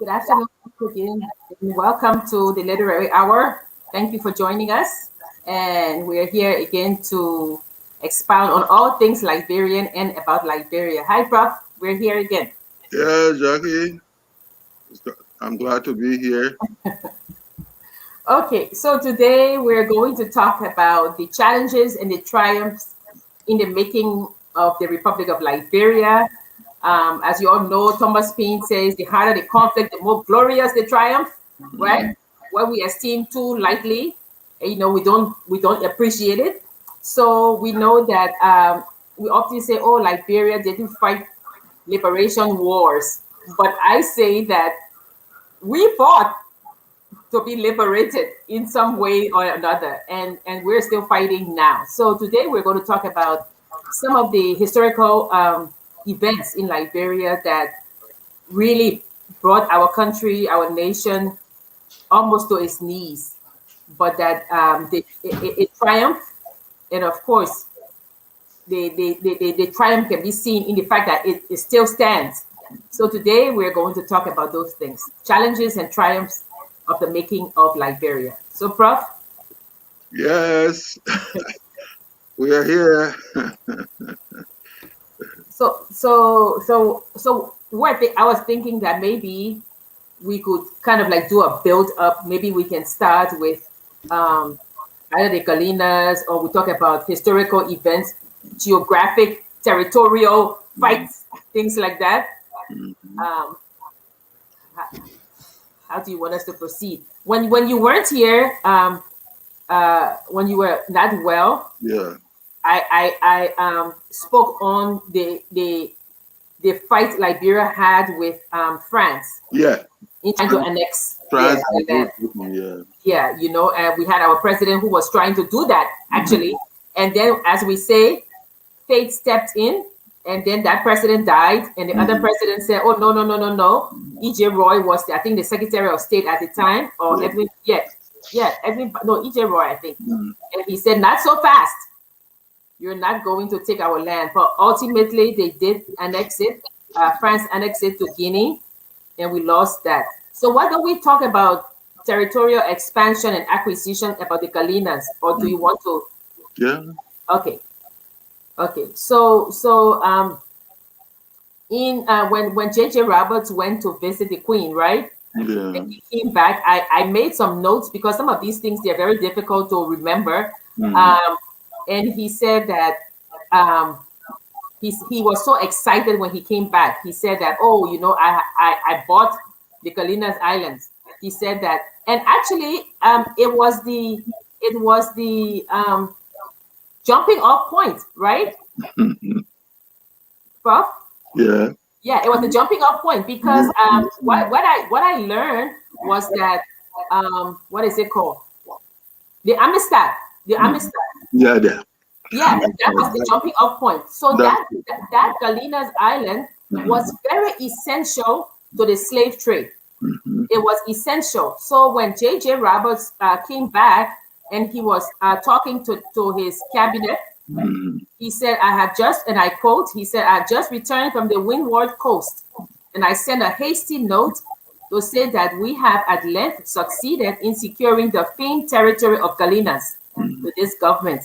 Good afternoon again, and welcome to the Literary Hour. Thank you for joining us. And we're here again to expound on all things Liberian and about Liberia. Hi, Prof. We're here again. Yeah, Jackie, I'm glad to be here. Okay, so today we're going to talk about the challenges and the triumphs in the making of the Republic of Liberia. As you all know, Thomas Paine says, the harder the conflict, the more glorious the triumph, right? What we esteem too lightly, we don't appreciate it. So we know that we often say, oh, Liberia didn't fight liberation wars, but I say that we fought to be liberated in some way or another, and we're still fighting now. So today we're going to talk about some of the historical events in Liberia that really brought our country, our nation, almost to its knees, but that it triumphed. And of course, the triumph can be seen in the fact that it still stands. So today we're going to talk about those things, challenges and triumphs of the making of Liberia. So, Prof. Yes, we are here. So I was thinking that maybe we could kind of like do a build up. Maybe we can start with um, either the Galinas, or we talk about historical events, geographic, territorial fights, things like that. Um, how, how do you want us to proceed? When you weren't here, when you were not well, Yeah, I spoke on the fight Liberia had with France yeah. in trying to annex France the land. yeah. Yeah, we had our president who was trying to do that actually, and then, as we say, fate stepped in, and then that president died, and the other president said, "Oh, no, no, no, no, no." E.J. Roy was, I think, the Secretary of State at the time, or Yeah. Edwin, no, E.J. Roy, I think, and he said, "Not so fast. You're not going to take our land." But ultimately, they did annex it. France annexed it to Guinea, and we lost that. So why don't we talk about territorial expansion and acquisition about the Galinas, or do you want to? Yeah, Okay, okay. So in when J.J. Roberts went to visit the Queen, right? yeah. And he came back. I made some notes because some of these things, they're very difficult to remember. And he said that um, he was so excited when he came back. He said that, oh, I bought the Galinas Islands. He said that, and actually, it was the jumping off point, right, Prof? Yeah. Yeah, it was the jumping off point because what I learned was that what is it called? The Amistad. The Amistad. Yeah, yeah. Yeah, that was the jumping off point. So That, that Galinas Island was very essential to the slave trade. It was essential. So when J.J. Roberts came back and he was talking to his cabinet, he said, "I have just," and I quote, he said, "I have just returned from the Windward Coast, and I sent a hasty note to say that we have at length succeeded in securing the famed territory of Galinas to this government,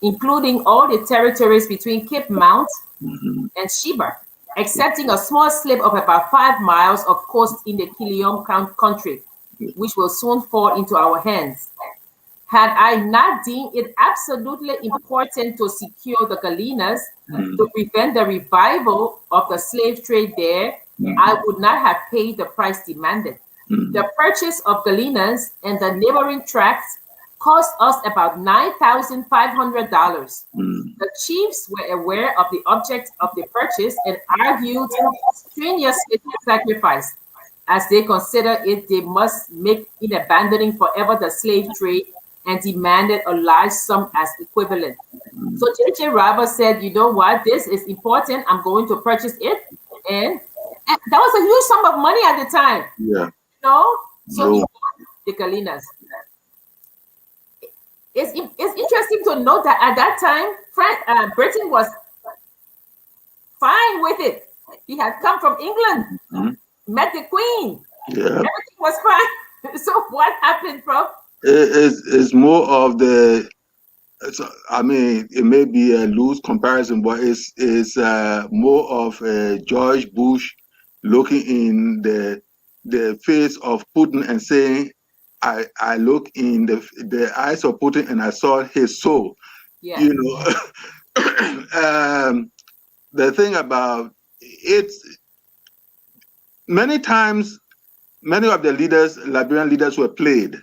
including all the territories between Cape Mount and Sheba, excepting a small slip of about 5 miles of coast in the Kilium country, which will soon fall into our hands. Had I not deemed it absolutely important to secure the Galinas to prevent the revival of the slave trade there, I would not have paid the price demanded. The purchase of Galinas and the neighboring tracts cost us about $9,500. The chiefs were aware of the object of the purchase and argued strenuously to sacrifice, as they considered it they must make in abandoning forever the slave trade, and demanded a large sum as equivalent. So J.J. Roberts said, "You know what? This is important. I'm going to purchase it." And that was a huge sum of money at the time. yeah. So he No. bought the Galinas. It's interesting to note that at that time, Britain was fine with it. He had come from England, met the Queen, Yeah. Everything was fine. So what happened, Prof? It's more of the. I mean, it may be a loose comparison, but it's more of George Bush looking in the face of Putin and saying, I look in the eyes of Putin and I saw his soul." Yeah. You know, the thing about it's many times many of the leaders, Liberian leaders, were played.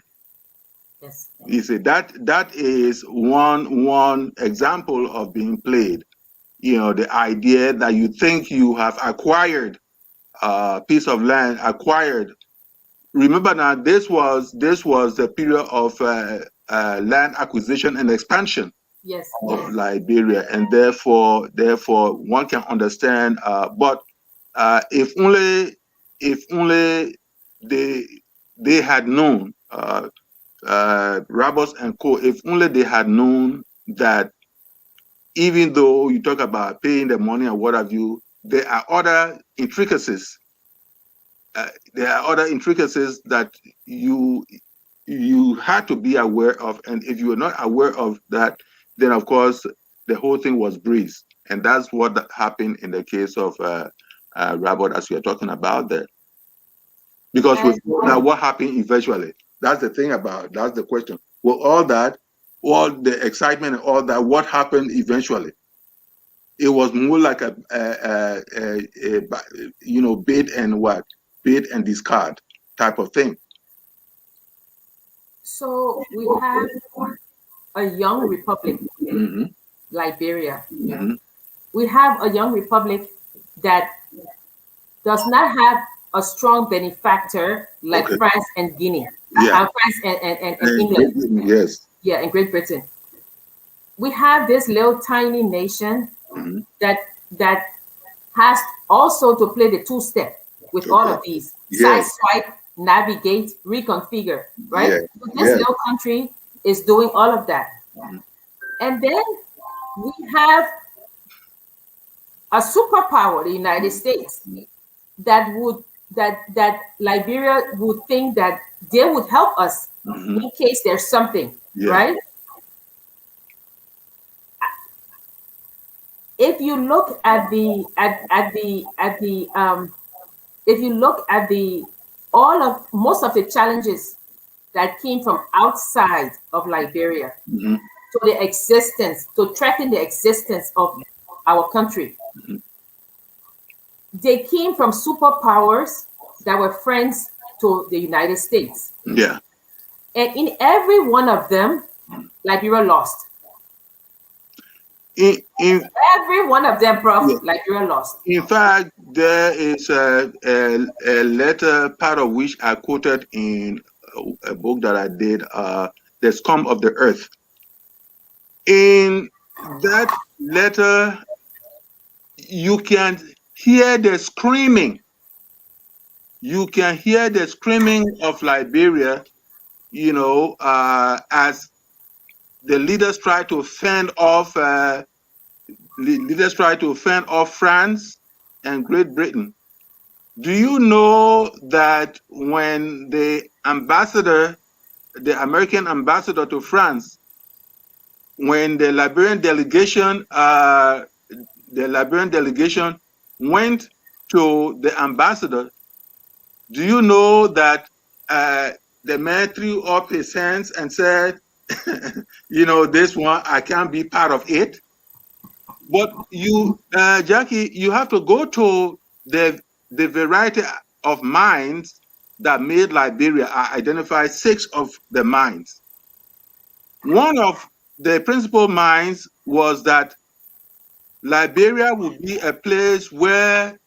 Yes. You see, that is one example of being played. You know, the idea that you think you have acquired a piece of land, acquired. Remember now, this was the period of land acquisition and expansion Yes. of Yes. Liberia, and therefore one can understand. But if only they had known. Roberts and Co. If only they had known that even though you talk about paying the money and what have you, there are other intricacies. There are other intricacies that you had to be aware of, and if you were not aware of that, then of course the whole thing was breeze, and that's what happened in the case of Robert, as we are talking about there. Because with now, what happened eventually? That's the thing about. That's the question. Well, all the excitement and all that, what happened eventually? It was more like a bid and discard type of thing. So we have a young republic, Mm-hmm. Liberia. Mm-hmm. We have a young republic that does not have a strong benefactor like Okay. France and Guinea, Yeah. France and England. Yes. Yeah, and Great Britain. We have this little tiny nation Mm-hmm. that has also to play the two-step with all of these. Yes. Sideswipe, navigate, reconfigure, right? Yeah. So this Yes. little country is doing all of that. Mhm. And then we have a superpower, the United States, that Liberia would think that they would help us Mhm. in case there's something, Yeah. right? If you look at if you look at the all of most of the challenges that came from outside of Liberia Mhm. to the existence, to threaten the existence of our country, Mhm. they came from superpowers that were friends to the United States. Yeah. And in every one of them, Liberia lost. In Every one of them, Prof, Yeah. Liberia lost. In fact, there is a letter, part of which I quoted in a book that I did, The Scum of the Earth. In that letter, you can hear the screaming. You can hear the screaming of Liberia, as the leaders try to fend off France and Great Britain. Do you know that when the American ambassador to France, when the Liberian delegation went to the ambassador, do you know that the man threw up his hands and said, this one, I can't be part of it? But you, Jackie, you have to go to the variety of minds that made Liberia. I identified 6 of the minds. One of the principal minds was that Liberia would be a place where,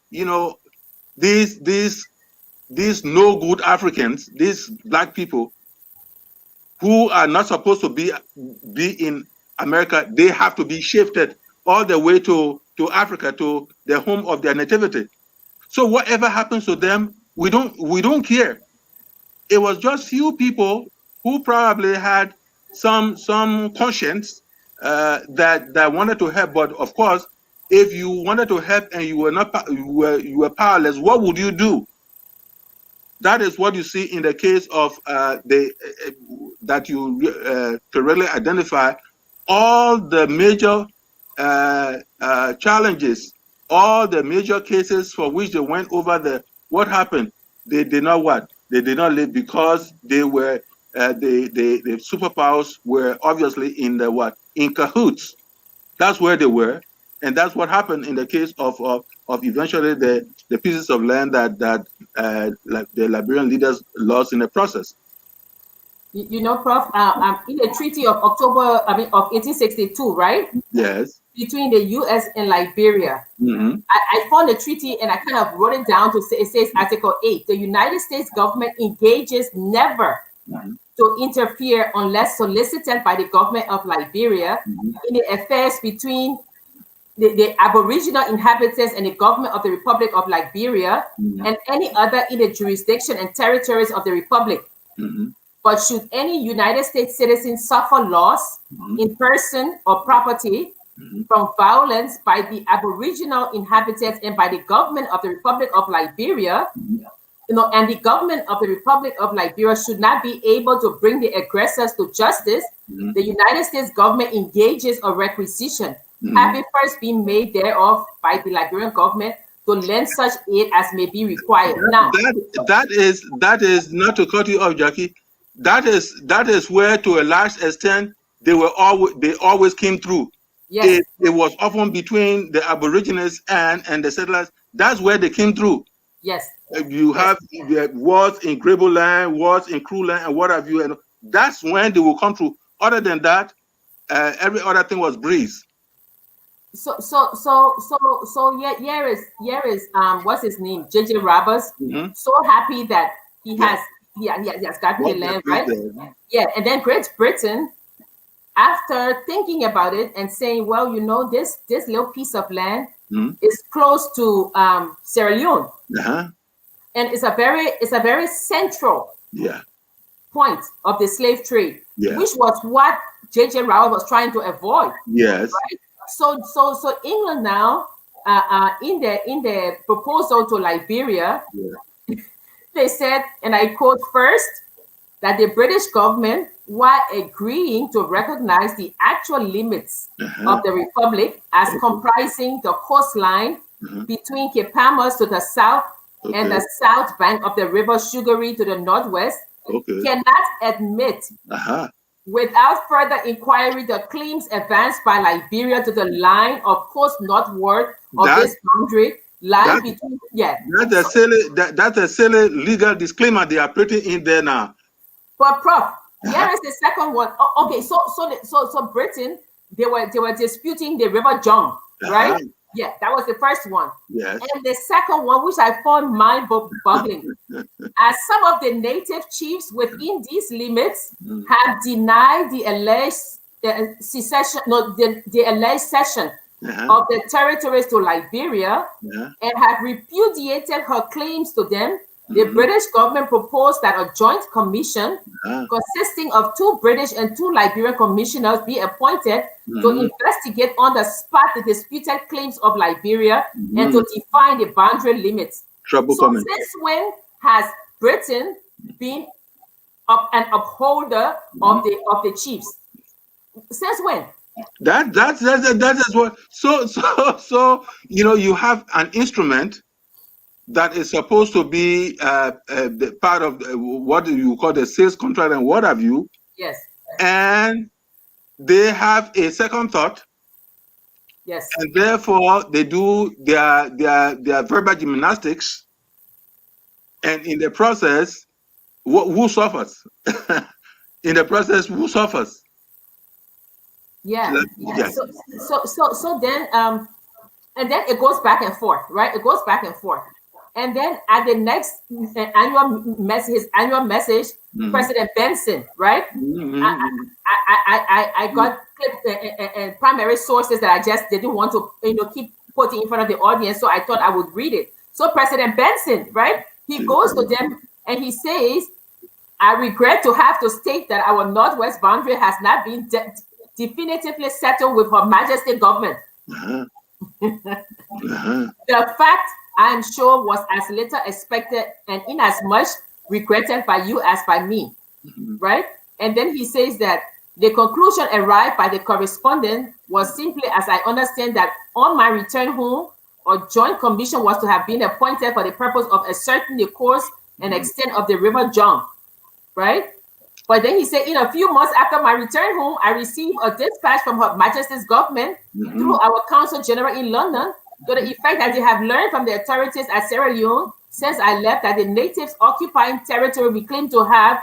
these no good Africans, these black people who are not supposed to be in America, they have to be shifted all the way to Africa, to the home of their nativity. So whatever happens to them, we don't care. It was just few people who probably had some conscience that wanted to help. But of course, if you wanted to help and you were not, you were powerless, what would you do? That is what you see in the case of that you correctly identify all the major challenges, all the major cases for which they went over what happened. They did not what? They did not live because they were the superpowers were obviously in the what? In cahoots. That's where they were, and that's what happened in the case of eventually the pieces of land that like the Liberian leaders lost in the process. You know, Prof, in the Treaty of October, of 1862, right? Yes. Between the U.S. and Liberia. Mm-hmm. I found the treaty and I kind of wrote it down to say, it says Article 8, the United States government engages never to interfere unless solicited by the government of Liberia in the affairs between the Aboriginal inhabitants and the government of the Republic of Liberia and any other in the jurisdiction and territories of the Republic. But should any United States citizen suffer loss in person or property from violence by the Aboriginal inhabitants and by the government of the Republic of Liberia, and the government of the Republic of Liberia should not be able to bring the aggressors to justice, the United States government engages a requisition, having first been made thereof by the Liberian government to lend such aid as may be required. Now, that is not to cut you off, Jackie. That is where, to a large extent, they always came through. yes, It was often between the Aborigines and the settlers. That's where they came through. yes, You have wars in Grable land, wars in Crew land, and what have you, and that's when they will come through. Other than that, every other thing was breeze. So yeah, here is what's his name, J.J. Roberts, so happy that he has gotten the land, right? Yeah, and then Great Britain, after thinking about it and saying, well, you know, this little piece of land is close to Sierra Leone, and it's a very central point of the slave trade, which was what J.J. Roberts was trying to avoid. Yes. Right? So England now, in the proposal to Liberia, they said, and I quote, first, that the British government, while agreeing to recognize the actual limits of the Republic as comprising the coastline between Cape Palmas to the south and the south bank of the River Sugary to the northwest, cannot admit, without further inquiry, the claims advanced by Liberia to the line of coast northward of this boundary line between. That's a silly legal disclaimer they are putting in there now. But Prof, here is the second one. Okay, so Britain, they were disputing the River John, right? Yeah, that was the first one. Yes. And the second one, which I found mind-boggling, as some of the native chiefs within these limits have denied the alleged secession, the alleged cession of the territories to Liberia, and have repudiated her claims to them, the British government proposed that a joint commission consisting of 2 British and 2 Liberian commissioners be appointed to investigate on the spot the disputed claims of Liberia and to define the boundary limits. Since when has Britain been an upholder of the chiefs? Since when? That is what. So you know, you have an instrument that is supposed to be the part of what you call the sales contract and what have you. Yes. And they have a second thought. Yes. And therefore they do their verbal gymnastics. And in the process, who suffers? In the process, who suffers? Yeah. So then and then it goes back and forth, right? It goes back and forth. And then at the next his annual message, President Benson, right? I got clip and primary sources that I just didn't want to keep putting in front of the audience, so I thought I would read it. So President Benson, right? He goes to them and he says, "I regret to have to state that our northwest boundary has not been definitively settled with Her Majesty government. The fact, I am sure, was as little expected, and inasmuch regretted by you as by me, right? And then he says that the conclusion arrived by the correspondent was simply, as I understand, that on my return home, a joint commission was to have been appointed for the purpose of ascertaining the course and extent of the river John, right? But then he said, in a few months after my return home, I received a dispatch from Her Majesty's government through our Consul General in London to the effect that they have learned from the authorities at Sierra Leone since I left that the natives occupying territory we claim to have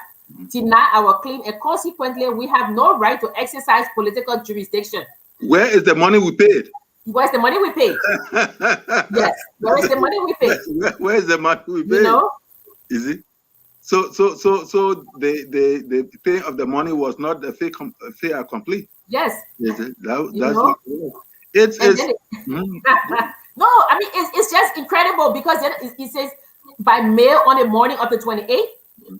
deny our claim, and consequently we have no right to exercise political jurisdiction. Where is the money we paid? Where's the money we paid? Yes, where is the money we paid? Where is the money we paid? You know? Is it? So the paying of the money was not a fair complete. Yes. Is it? That's what it's no, I mean it's just incredible, because then it says by mail on the morning of the 28th,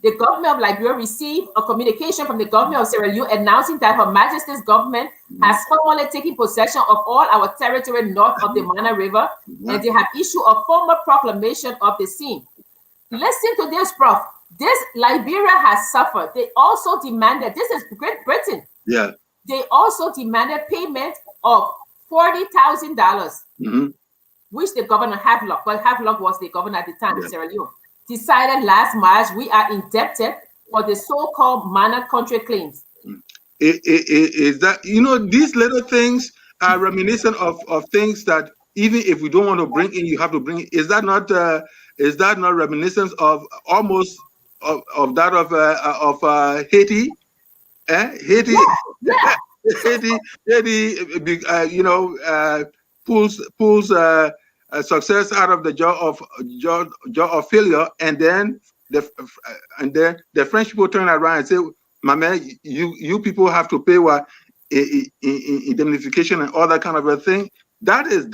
the government of Liberia received a communication from the government of Sierra Leone announcing that Her Majesty's government has formally taken possession of all our territory north of the Mana River, and they have issued a formal proclamation of the same. Listen to this, Prof. This Liberia has suffered. They also demanded, this is Great Britain. Yeah. They also demanded payment of $40,000, which the governor Havelock, but Havelock was the governor at the time in Sierra Leone, decided last March we are indebted for the so-called Mana country claims. Is that, you know, these little things are reminiscent of things that even if we don't want to bring in, you have to bring in. Is that not reminiscent of almost of that of Haiti? Haiti, yeah. Haiti, you know, pulls success out of the jaw of failure, and then the French people turn around and say, "My man, you people have to pay what indemnification and all that kind of a thing." That is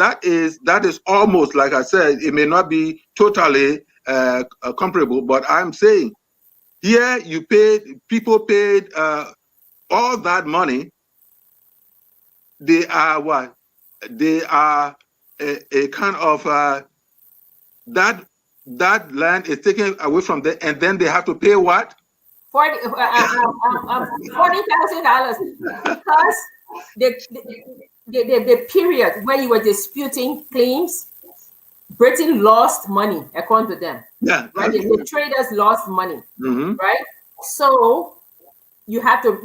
almost, like I said, it may not be totally comparable, but I'm saying here people paid all that money. They are what? They are a kind of that land is taken away from them, and then they have to pay what? $40,000, because the period where you were disputing claims, Britain lost money according to them. Yeah, right. The traders lost money, right? So you have to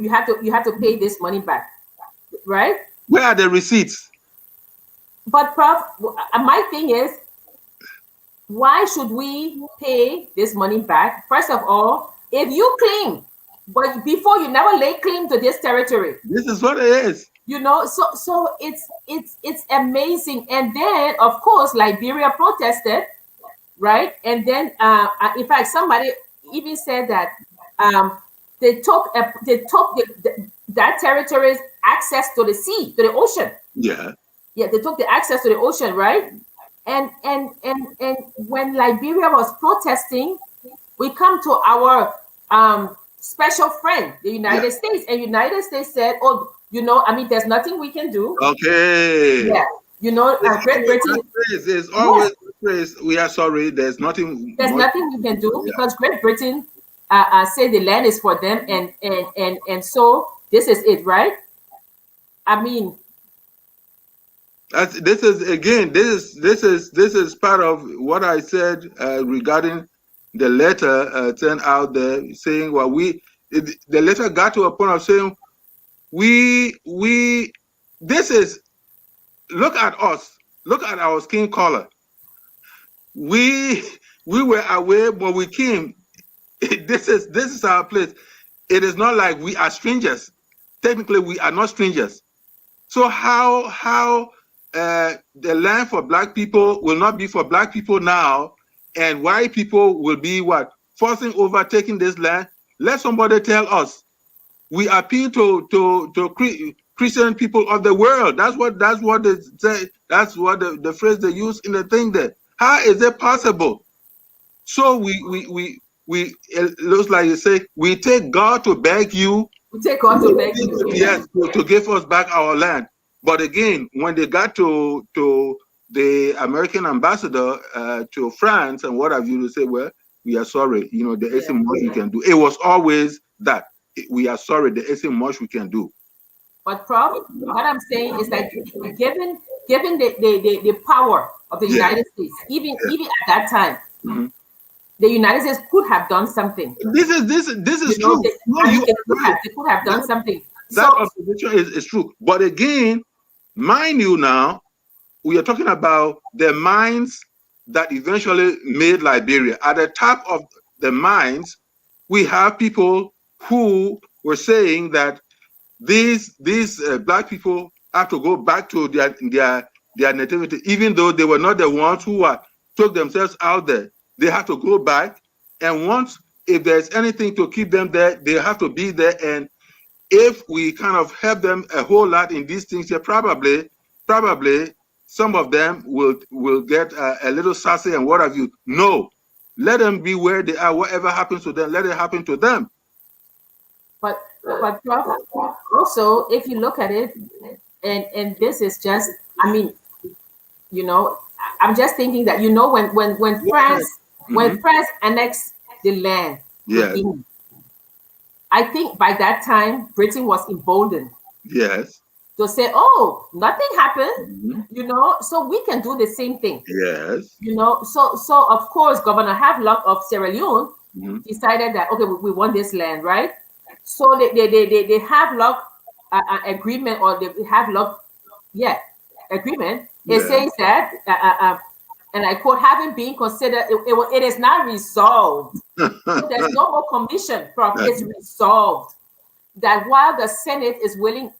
pay this money back, right? Where are the receipts? But Prof, my thing is, why should we pay this money back? First of all, if you claim, but before you never lay claim to this territory. This is what it is. You know, so it's amazing. And then of course Liberia protested, right? And then in fact somebody even said that they took that territory's access to the sea, to the ocean. Yeah. Yeah, they took the access to the ocean, right? And when Liberia was protesting, we come to our special friend, the United States, and United States said, "Oh, you know, I mean, there's nothing we can do." Okay. Yeah, you know, Great Britain. There's always we are sorry. There's nothing. There's nothing we can do because Great Britain say the land is for them, and so this is it, right? I mean. This is part of what I said regarding the letter sent out there saying, well, the letter got to a point of saying, look at us, look at our skin color. We were away, but we came. This is our place. It is not like we are strangers. Technically, we are not strangers. So how the land for Black people will not be for Black people now, and white people will be what? Forcing overtaking this land? Let somebody tell us. We appeal to Christian people of the world. That's what they say. That's what the phrase they use in the thing there. How is it possible? So we it looks like you say, we take God to beg you. We take God to beg you. Yes, to give us back our land. But again, when they got to the American ambassador to France and what have you, to say, well, We are sorry. You know, there isn't much we can do. It was always that. We are sorry. There isn't much we can do. But Prof, what I'm saying is that given the power of the United States, even at that time, the United States could have done something. This is true. They could have done something. That observation is true. But again, mind you, now we are talking about the mines that eventually made Liberia. At the top of the mines, we have people who were saying that these black people have to go back to their nativity, even though they were not the ones who took themselves out there. They have to go back, and once, if there's anything to keep them there, they have to be there. And if we kind of help them a whole lot in these things here, probably some of them will get a little sassy and what have you. No, let them be where they are. Whatever happens to them, let it happen to them. But Prof, also, if you look at it, and this is just, I mean, you know, I'm just thinking that, you know, when France annexed the land, I think by that time Britain was emboldened. Yes. To say, oh, nothing happened, you know, so we can do the same thing. Yes. You know, so of course, Governor Havelock of Sierra Leone decided that, okay, we want this land, right? So they Havelock agreement, or the Havelock, agreement. It says that, and I quote, having been considered, it is not resolved. So there's no more commission, Prof. It's resolved that while the Senate is willing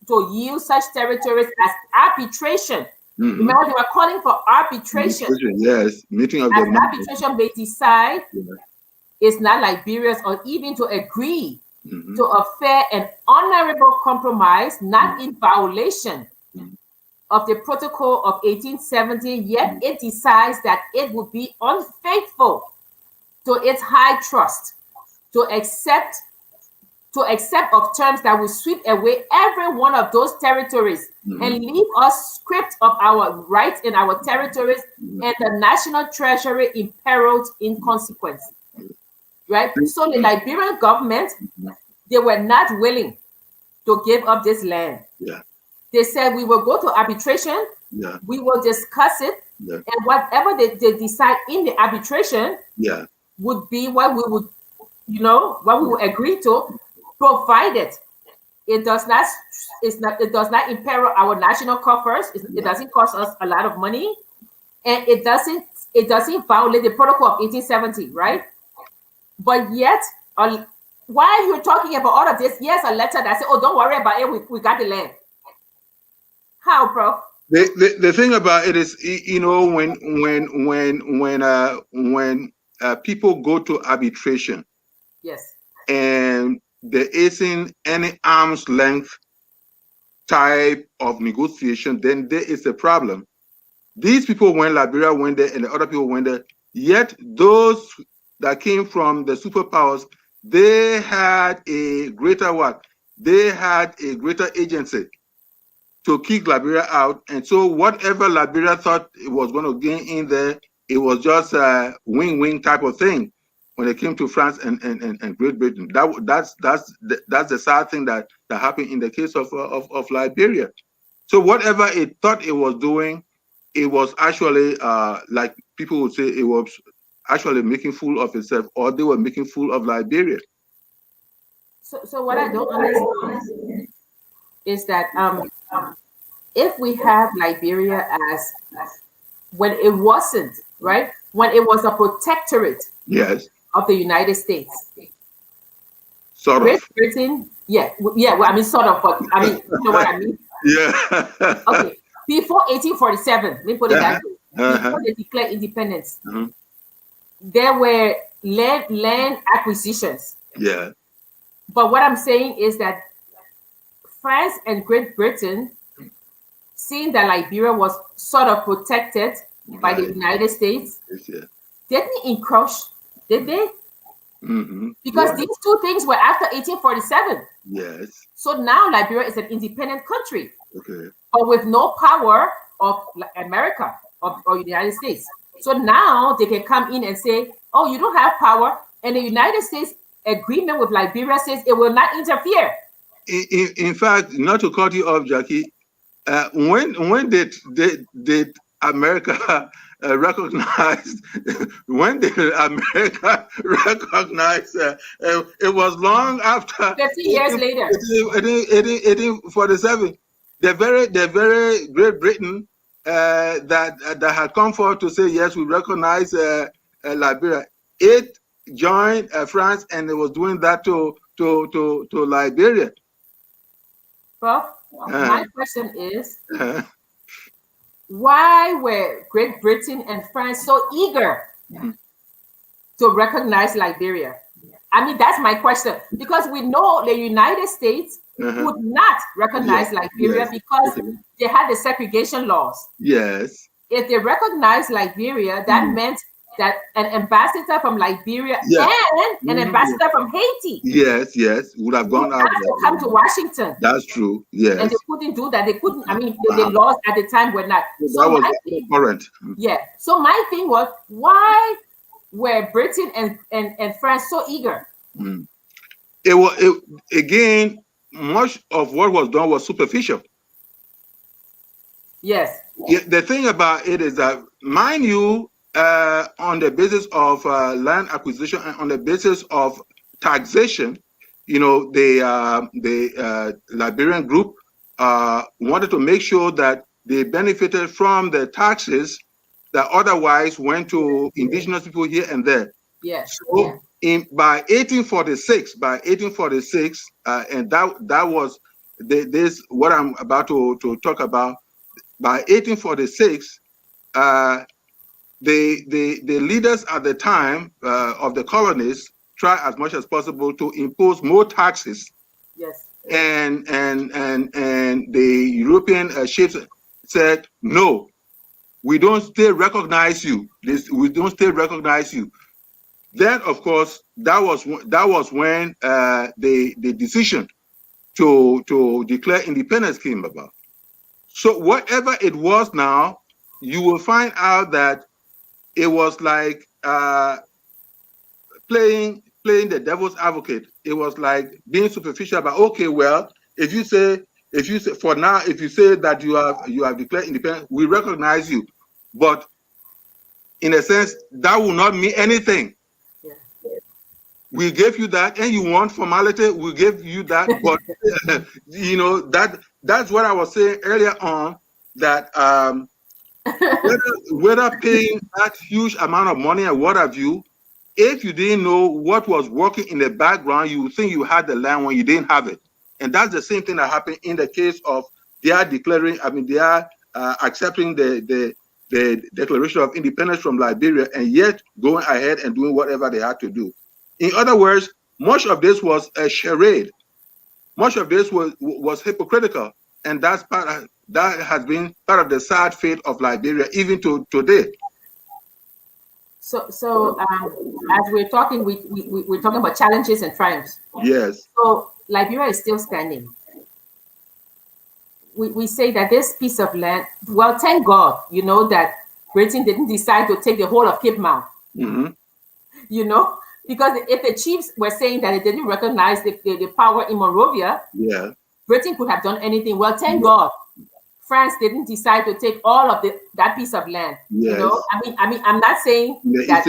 to yield such territories as arbitration. Remember, they were calling for arbitration. Yes, meeting of the arbitration may decide it's not Liberia's, or even to agree to a fair and honorable compromise, not in violation of the Protocol of 1870, yet it decides that it would be unfaithful to its high trust to accept of terms that will sweep away every one of those territories and leave us stripped of our rights in our territories and the national treasury imperiled in consequence. Right? So the Liberian government, they were not willing to give up this land. They said, we will go to arbitration, we will discuss it, and whatever they decide in the arbitration would be what we would, you know, what we would agree to, provided it does not imperil our national coffers. It doesn't cost us a lot of money, and it doesn't violate the Protocol of 1870, right? But yet, while you're talking about all of this, here's a letter that says, "Oh, don't worry about it. We got the land." How, Prof? The thing about it is, you know, when people go to arbitration, and there isn't any arm's length type of negotiation, then there is a problem. These people, when Liberia went there and the other people went there, yet those that came from the superpowers, they had a greater what? They had a greater agency to kick Liberia out. And so whatever Liberia thought it was going to gain in there, it was just a win-win type of thing when it came to France and Great Britain. That's the sad thing that happened in the case of Liberia. So whatever it thought it was doing, it was actually, like people would say, it was actually making fool of itself, or they were making fool of Liberia. So what I don't understand is that if we have Liberia as when it wasn't, right, when it was a protectorate of the United States, Great Britain, well, I mean, sort of, but I mean, you know what I mean? Okay, before 1847, let me put it that way, before they declared independence, there were land acquisitions. But what I'm saying is that France and Great Britain, seeing that Liberia was sort of protected by the United States, didn't encroach, did they? Because these two things were after 1847. So now Liberia is an independent country, but with no power of America or the United States. So now they can come in and say, oh, you don't have power. And the United States agreement with Liberia says it will not interfere. In fact, not to cut you off, Jackie, when did America recognize? When did America recognize? It was long after 50 years later. 1847. The very Great Britain that had come forward to say yes, we recognize Liberia. It joined France, and it was doing that to Liberia. Prof, my question is, why were Great Britain and France so eager to recognize Liberia? I mean, that's my question, because we know the United States would not recognize Liberia because they had the segregation laws. Yes. If they recognized Liberia, that meant that an ambassador from Liberia and an ambassador from Haiti would have gone out to come to Washington. That's true. Yes. And they couldn't do that. They couldn't. I mean, the laws at the time were not. So that was current. Yeah. So my thing was, why were Britain and France so eager? Again, much of what was done was superficial. Yes. The thing about it is that, mind you, on the basis of land acquisition and on the basis of taxation, you know, the Liberian group wanted to make sure that they benefited from the taxes that otherwise went to indigenous people here and there. Yes. So by 1846, and that was this what I'm about to talk about. By 1846, the leaders at the time of the colonies tried as much as possible to impose more taxes. Yes. And the European ships said, no, we don't still recognize you. We don't still recognize you. Then, of course, that was when the decision to declare independence came about. So whatever it was now, you will find out that it was like playing the devil's advocate. It was like being superficial about, okay, well, if you say for now, if you say that you have declared independence, we recognize you, but in a sense that will not mean anything. Yeah. We gave you that, and you want formality, we gave you that, but you know, that's what I was saying earlier on, that whether paying that huge amount of money and what have you, if you didn't know what was working in the background, you would think you had the land when you didn't have it. And that's the same thing that happened in the case of they are declaring, I mean, they are accepting the Declaration of Independence from Liberia, and yet going ahead and doing whatever they had to do. In other words, much of this was a charade. Much of this was hypocritical, and that has been part of the sad fate of Liberia even to today. So as we're talking, we're talking about challenges and triumphs. Yes. So Liberia is still standing. We say that this piece of land, well, thank God, you know, that Britain didn't decide to take the whole of Cape Mount. You know, because if the chiefs were saying that it didn't recognize the power in Monrovia, Britain could have done anything. Well, thank God France didn't decide to take all of that piece of land. You know, I mean, I'm not saying that.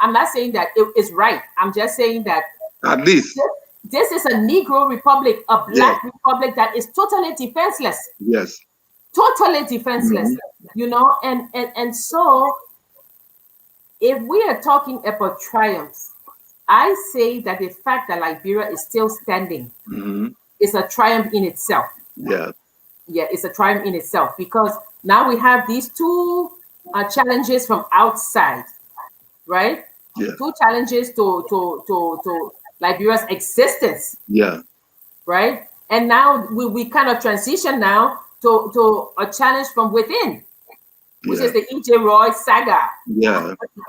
I'm not saying that it is right. I'm just saying that at least this is a Negro republic, a black republic that is totally defenseless. Yes. Totally defenseless. You know, and so if we are talking about triumphs, I say that the fact that Liberia is still standing is a triumph in itself. Yeah, it's a triumph in itself, because now we have these two challenges from outside, right? Two challenges to Liberia's existence. Right? And now we kind of transition now to a challenge from within, which is the E.J. Roy saga.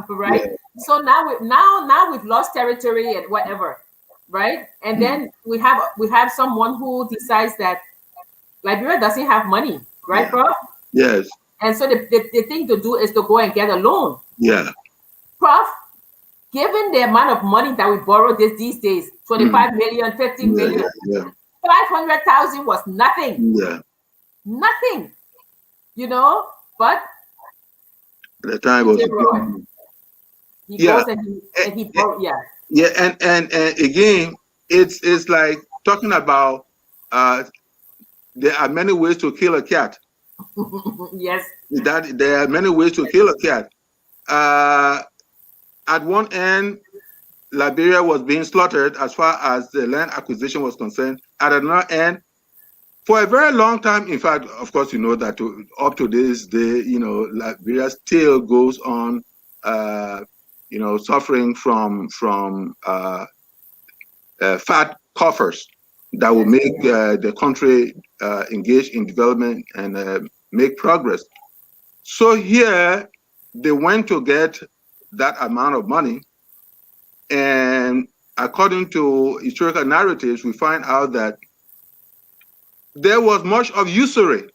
Right? So now we've lost territory and whatever, right? And then we have someone who decides that Liberia doesn't have money, right, Prof? Yes. And so the thing to do is to go and get a loan. Yeah. Prof, given the amount of money that we borrow these days, 25 million, 50 million, Yeah. 500,000 was nothing. Yeah. Nothing. You know, but At the time was he yeah. goes and he borrows, yeah. Yeah, and again, it's like talking about there are many ways to kill a cat. Yes. That there are many ways to kill a cat. At one end, Liberia was being slaughtered as far as the land acquisition was concerned. At another end, for a very long time, in fact, of course, you know that up to this day, you know, Liberia still goes on, you know, suffering from fat coffers that will make the country engage in development and make progress. So here, they went to get that amount of money, and according to historical narratives, we find out that there was much of usury.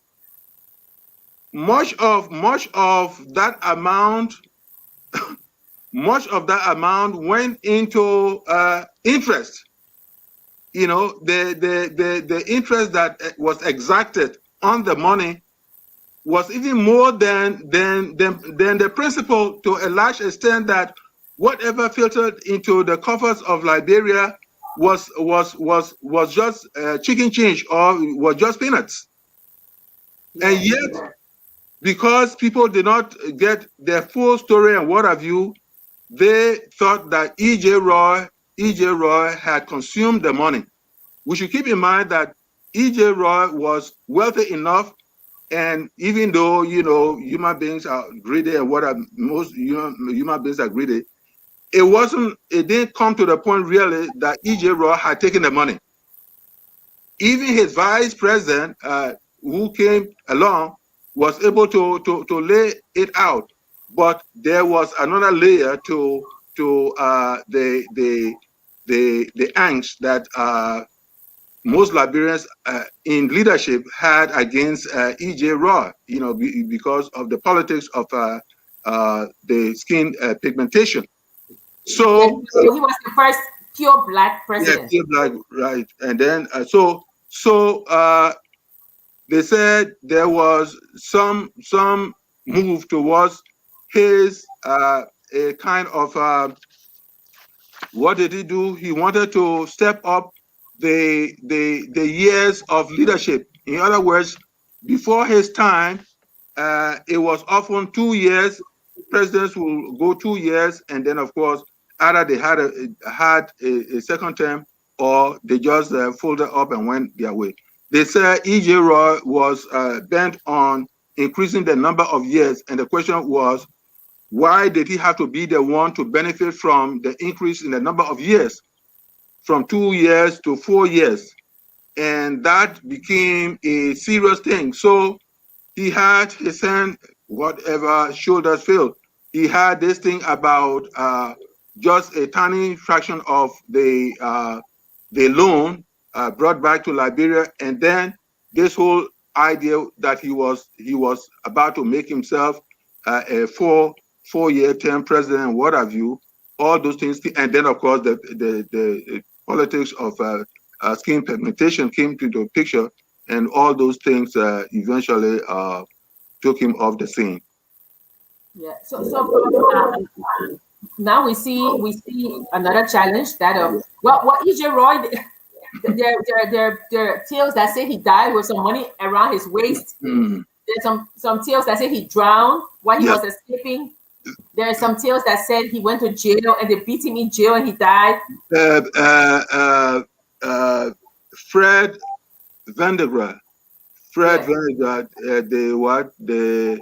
Much of that amount, much of that amount went into interest. You know, the interest that was exacted on the money was even more than the principle, to a large extent, that whatever filtered into the coffers of Liberia was just chicken change, or was just peanuts. And yet, because people did not get the full story and what have you, they thought that E.J. Roy had consumed the money. We should keep in mind that E.J. Roy was wealthy enough, and even though, you know, human beings are greedy, and most human beings are greedy, it didn't come to the point really that E.J. Roy had taken the money. Even his vice president, who came along, was able to lay it out, but there was another layer to the angst that most Liberians in leadership had against E.J. Roy, you know, because of the politics of the skin pigmentation. So he was the first pure black president. Yeah, pure black, right? And then they said there was some move towards his a kind of what did he do? He wanted to step up the years of leadership. In other words, before his time, it was often 2 years. Presidents will go 2 years, and then of course either they had a second term, or they just folded up and went their way. They said E.J. Roy was bent on increasing the number of years, and the question was, why did he have to be the one to benefit from the increase in the number of years from 2 years to 4 years? And that became a serious thing. So he had his hand, whatever shoulders filled. He had this thing about just a tiny fraction of the loan brought back to Liberia, and then this whole idea that he was about to make himself a four-year term president and what have you, all those things, and then of course the politics of skin pigmentation came to the picture, and all those things eventually took him off the scene. Yeah. So now we see another challenge that what E.J. Roy, there are tales that say he died with some money around his waist. There's some tales that say he drowned while he was escaping. There are some tales that said he went to jail and they beat him in jail and he died. Fred Vandergraat, the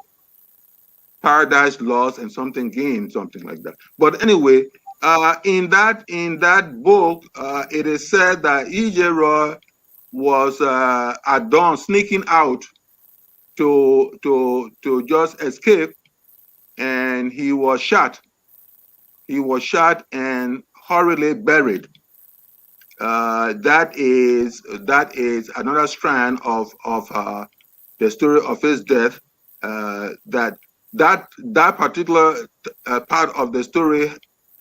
Paradise Lost and something gained, something like that. But anyway, in that book, it is said that E.J. Roy was at dawn sneaking out to just escape, and he was shot. He was shot and hurriedly buried. That is another strand of the story of his death. that particular part of the story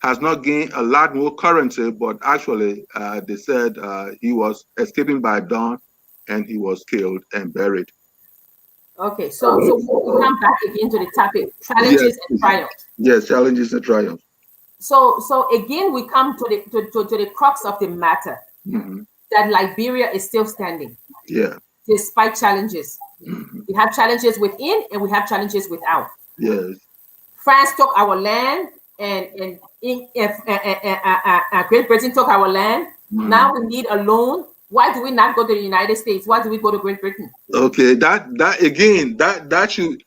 has not gained a lot more currency, but actually they said he was escaping by dawn and he was killed and buried. Okay, so we come back again to the topic, challenges Yes, and triumphs. yes, challenges and triumphs. So again, we come to the crux of the matter, that Liberia is still standing. Yeah. Despite challenges. We have challenges within and we have challenges without. Yes. France took our land and Great Britain took our land. Now we need a loan. Why do we not go to the United States? Why do we go to Great Britain? Okay, that should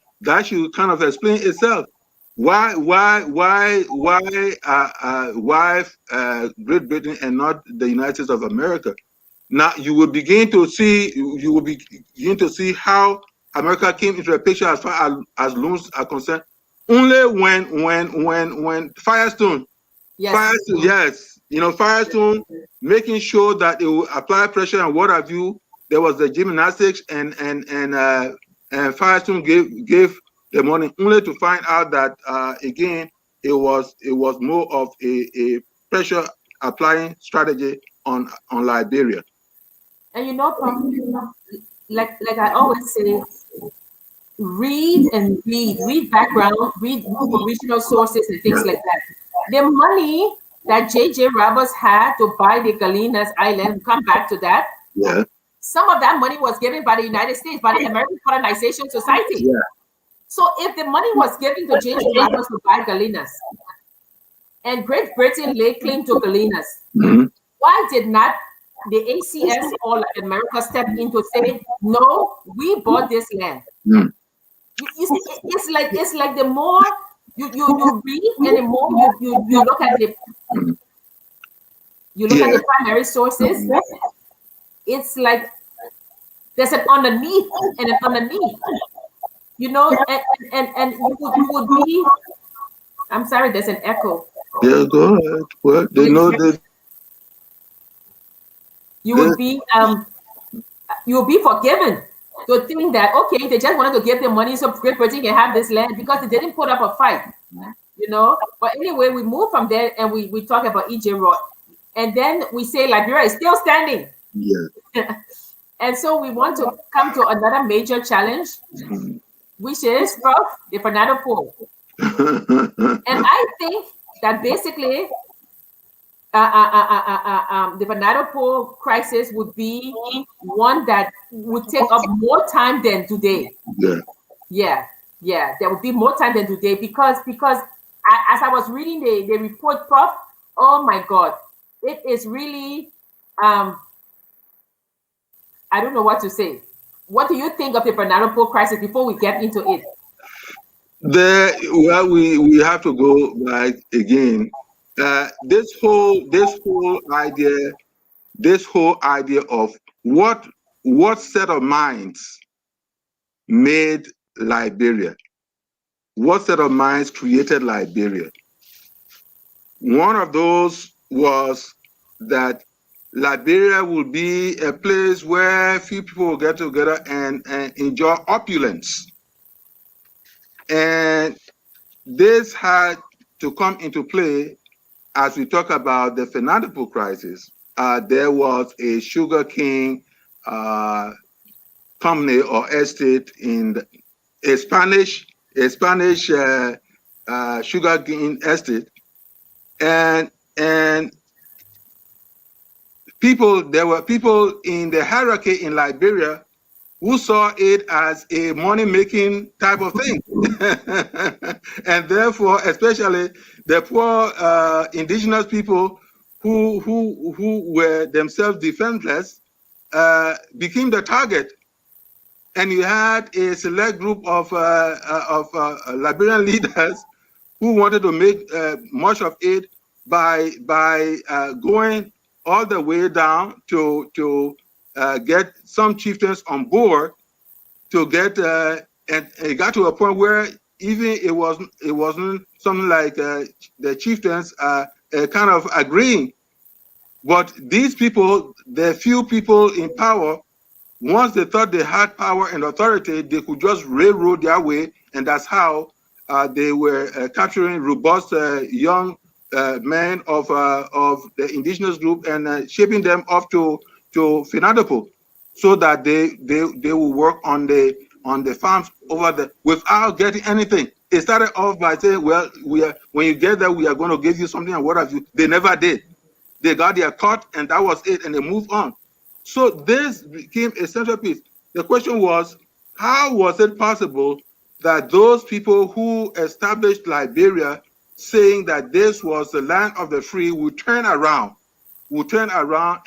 kind of explain itself. Why Great Britain and not the United States of America? Now you will begin to see how America came into the picture as far as loans are concerned. Only when Firestone, yes, Firestone making sure that it will apply pressure and what have you. There was the gymnastics and Firestone gave the money only to find out that again it was more of a pressure applying strategy on Liberia. And Prof, like I always say, read background, read original sources and things like that. The money that J.J. Roberts had to buy the Gallinas Island, come back to that. Yeah. Some of that money was given by the United States, by the American Colonization Society. Yeah. So if the money was given to J.J. Roberts to buy Gallinas, and Great Britain laid claim to Gallinas, why did not the ACS or America step in to say, no, we bought this land? It's like the more you read and the more you look at the at the primary sources, it's like there's an underneath and an underneath, and you would be. I'm sorry, there's an echo. Yeah, go ahead. What they know that you would be forgiven to think that okay, they just wanted to give them money so Great Britain can have this land because they didn't put up a fight, But anyway, we move from there and we talk about E.J. Roy, and then we say Liberia is still standing. Yeah. And so we want to come to another major challenge, which is Prof, the Fernando Pool. And I think that basically the Fernando Pool crisis would be one that would take up more time than today. Yeah. There would be more time than today because as I was reading the report, Prof, oh my God, it is really I don't know what to say. What do you think of the Fernando Pool crisis before we get into it? We have to go back again. This whole idea of what set of minds made Liberia, what set of minds created Liberia. One of those was that Liberia will be a place where few people will get together and enjoy opulence. And this had to come into play as we talk about the Fernando Pool crisis. There was a sugar king company or estate in a Spanish sugar cane estate, and there were people in the hierarchy in Liberia who saw it as a money-making type of thing. And therefore, especially the poor indigenous people who were themselves defenseless became the target. And you had a select group of Liberian leaders who wanted to make much of it by going all the way down to get some chieftains on board to get and it got to a point where even it wasn't something like the chieftains kind of agreeing, but these people, the few people in power, once they thought they had power and authority, they could just railroad their way, and that's how they were capturing robust young men of the indigenous group and shipping them off to Finadapo, so that they will work on the farms over there without getting anything. It started off by saying, well, when you get there, we are going to give you something and what have you. They never did. They got their cut and that was it, and they moved on. So this became a centerpiece. The question was, how was it possible that those people who established Liberia, saying that this was the land of the free, would turn around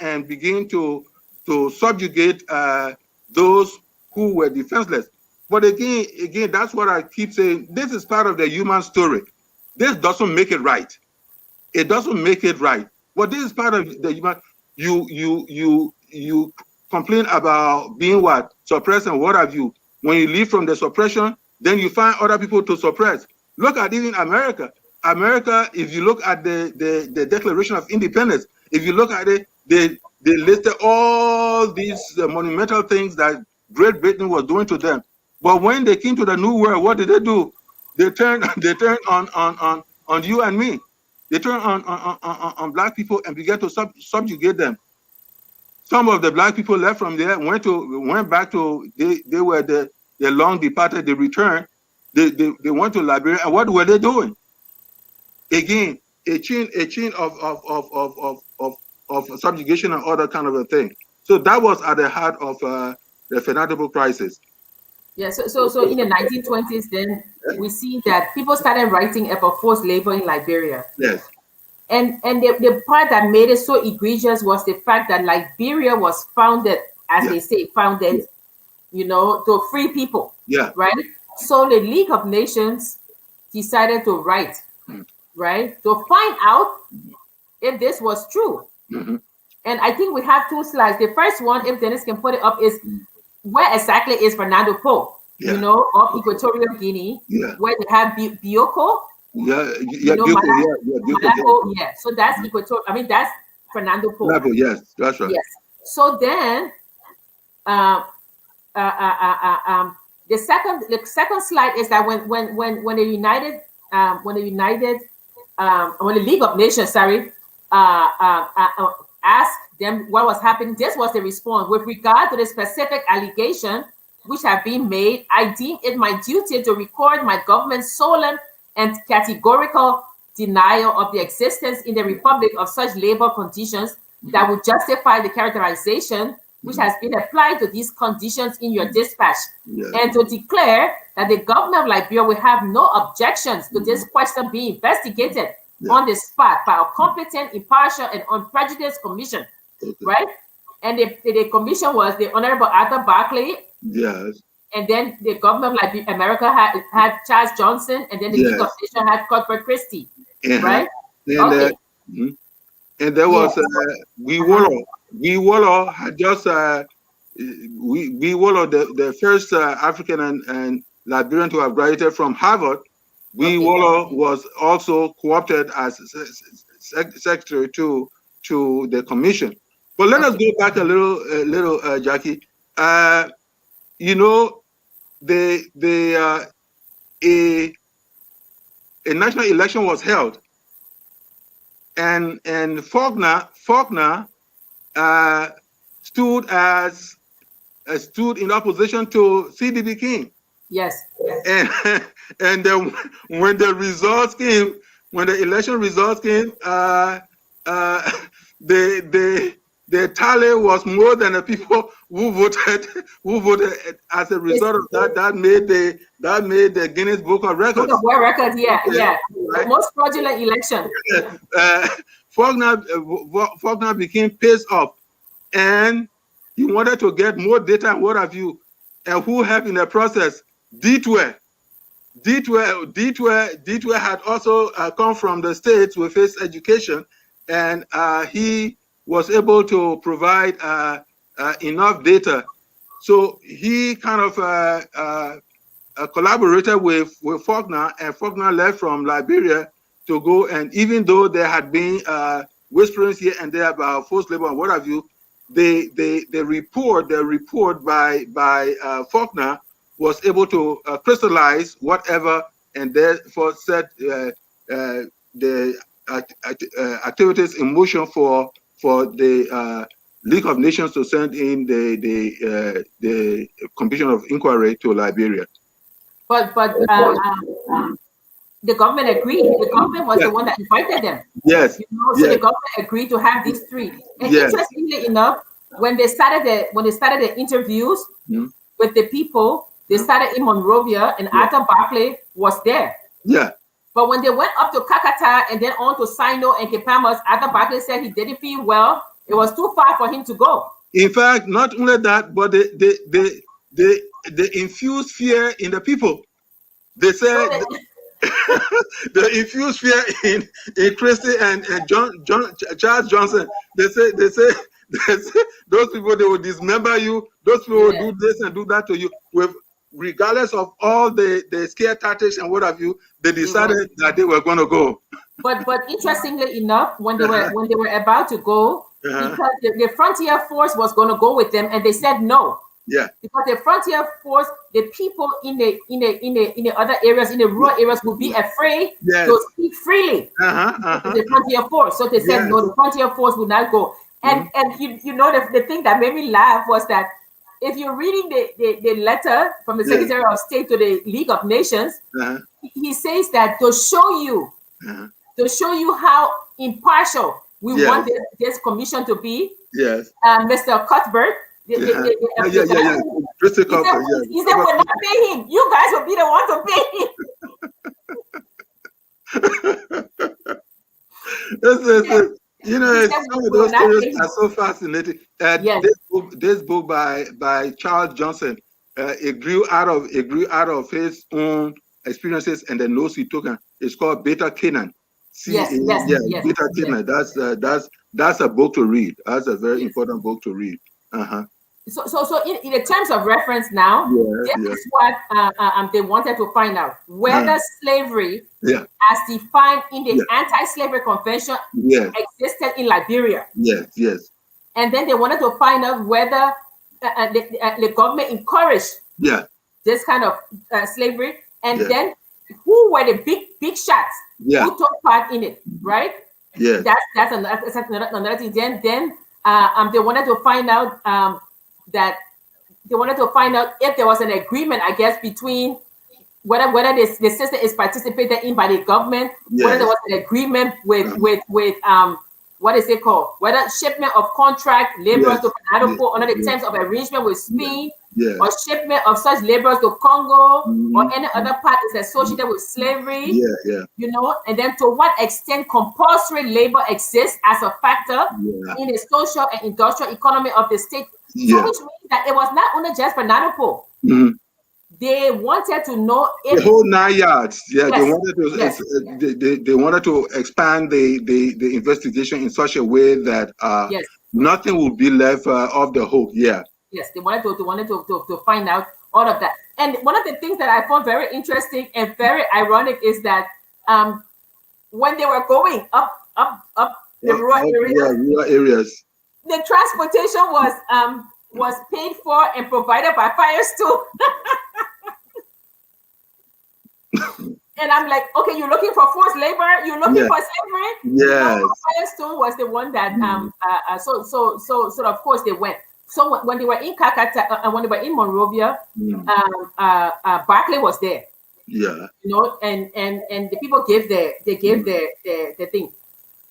and begin to subjugate those who were defenseless? But again, that's what I keep saying. This is part of the human story. This doesn't make it right. It doesn't make it right. But this is part of the human. You complain about being what? Suppressed and what have you. When you leave from the suppression, then you find other people to suppress. Look at even America. America, if you look at the Declaration of Independence, if you look at it, they listed all these monumental things that Great Britain was doing to them. But when they came to the New World, what did they do? They turned on you and me. They turned on black people and began to subjugate them. Some of the black people left from there, went back to they were the long departed. They returned. They went to Liberia, and what were they doing? Again, a chain of subjugation and other kind of a thing. So that was at the heart of the Finadapo crisis. Yeah, so in the 1920s, then we see that people started writing about forced labor in Liberia. Yes. And the part that made it so egregious was the fact that Liberia was founded, as they say, founded, to free people. Yeah. Right? So the League of Nations decided to write, right, to find out if this was true. Mm-hmm. And I think we have two slides. The first one, if Dennis can put it up, is where exactly is Fernando Po, of Equatorial Guinea, where they have Bioko. Malabo, so that's Equatorial. I mean, that's Fernando Po. Yes, that's right. Yes. So then, the second slide is that when the League of Nations, asked them what was happening, this was the response: with regard to the specific allegation which have been made, I deem it my duty to record my government's solemn and categorical denial of the existence in the Republic of such labor conditions that would justify the characterization which has been applied to these conditions in your dispatch, and to declare that the government of Liberia will have no objections to this question being investigated on the spot by a competent, impartial, and unprejudiced commission, right? And the commission was the Honorable Arthur Barclay. Yes. And then the government of America had Charles Johnson, and then the League of Nations had Cuthbert Christie, right? And, and there was Guy Wallo had just Guy Wallo, the first African and Liberian to have graduated from Harvard. Guy Wallo was also co-opted as secretary to the commission. But let us go back a little, Jackie. A national election was held, and Faulkner stood in opposition to CDB King. Yes. And then when the election results came, the tally was more than the people who voted as a result of that. That made the Guinness Book of Records. Book of World Records, yeah. Right? Most fraudulent election. Faulkner became pissed off, and he wanted to get more data and what have you. And who helped in the process? Ditwe had also come from the States with his education, and he was able to provide enough data. So he kind of collaborated with Faulkner, and Faulkner left from Liberia to go. And even though there had been whisperings here and there about forced labor and what have you, the report by Faulkner was able to crystallize whatever, and therefore set the activities in motion for the League of Nations to send in the commission of inquiry to Liberia. But the government agreed. The government was the one that invited them. Yes. So the government agreed to have these three. And interestingly enough, when they started the interviews with the people, they started in Monrovia, and Arthur Barclay was there. Yeah. But when they went up to Kakata and then on to Sino and Kepamas, Arthur Barclay said he didn't feel well. It was too far for him to go. In fact, not only that, but they infused fear in the people. They said they infused fear in Christie and Charles Johnson. They say those people, they will dismember you. Those people will do this and do that to you. Regardless of all the scare tactics and what have you, they decided that they were going to go. But interestingly enough, when they were about to go, because the frontier force was going to go with them, and they said no. Yeah. Because the frontier force, the people in the other areas, in the rural areas, would be afraid to speak freely. The frontier force. So they said no, the frontier force would not go. And you know the thing that made me laugh was that if you're reading the letter from the Secretary of State to the League of Nations, he says that to show you how impartial we want this commission to be. Yes. Mr. Cuthbert. He said, we're not paying him. You guys will be the one to pay him. Some of those stories are so fascinating. This book by Charles Johnson, it grew out of his own experiences and the notes he took. It's called Beta Canaan. Beta Canaan. That's a book to read. That's a very important book to read. So in the terms of reference now, this is what they wanted to find out, whether slavery, as defined in the Anti-Slavery Convention, existed in Liberia. Yes. And then they wanted to find out whether the government encouraged this kind of slavery, and then who were the big shots who took part in it, right? Yes. That's another thing. Then they wanted to find out if there was an agreement, I guess, between whether the system is participated in by the government, whether there was an agreement with what is it called? Whether shipment of contract laborers to Panadopor under the terms of arrangement with Spain, or shipment of such laborers to Congo, or any other part is associated with slavery. You know, and then to what extent compulsory labor exists as a factor in the social and industrial economy of the state. So which means that it was not only just Panadopor. They wanted to know if the whole 9 yards. They wanted to expand the investigation in such a way that nothing would be left off the hook. Yes, they wanted to find out all of that. And one of the things that I found very interesting and very ironic is that when they were going up the rural areas, the transportation was paid for and provided by Firestone. And I'm like, okay, you're looking for forced labor, you're looking for slavery. Yes. Firestone was the one that so of course they went. So when they were in Kakata and when they were in Monrovia, Barclay was there. Yeah. You know, and the people gave their thing.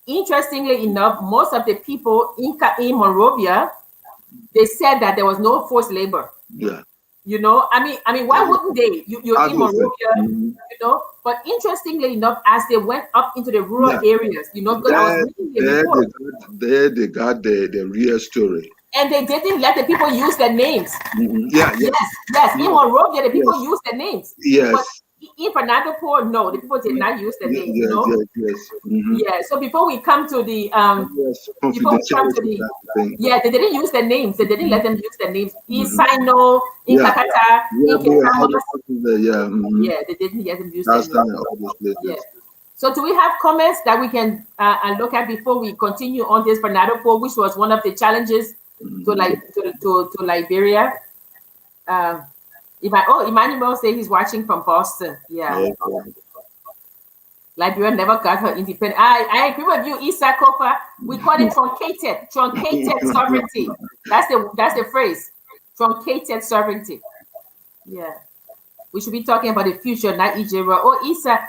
Interestingly enough, most of the people in Monrovia, they said that there was no forced labor. Yeah. You know, I mean, why wouldn't they? You're in Monrovia, you know. But interestingly enough, as they went up into the rural areas, you know, because I was reading the report, they got the real story. And they didn't let the people use their names. Yes. In Monrovia, the people used their names. Yes. But in Panadopor, no, the people did not use their names. You know? Yeah. So before we come to the they didn't use their names. They didn't let them use their names. In Sino, in Kakata, in Kepamas. They didn't let them use their names. So do we have comments that we can look at before we continue on this Panadopor, which was one of the challenges to Liberia. Emmanuel say he's watching from Boston. Yeah. Okay. Liberia never got her independence. I agree with you, Issa Kofa. We call it truncated sovereignty. That's the phrase, truncated sovereignty. Yeah, we should be talking about the future, not Egypt. Oh, Issa,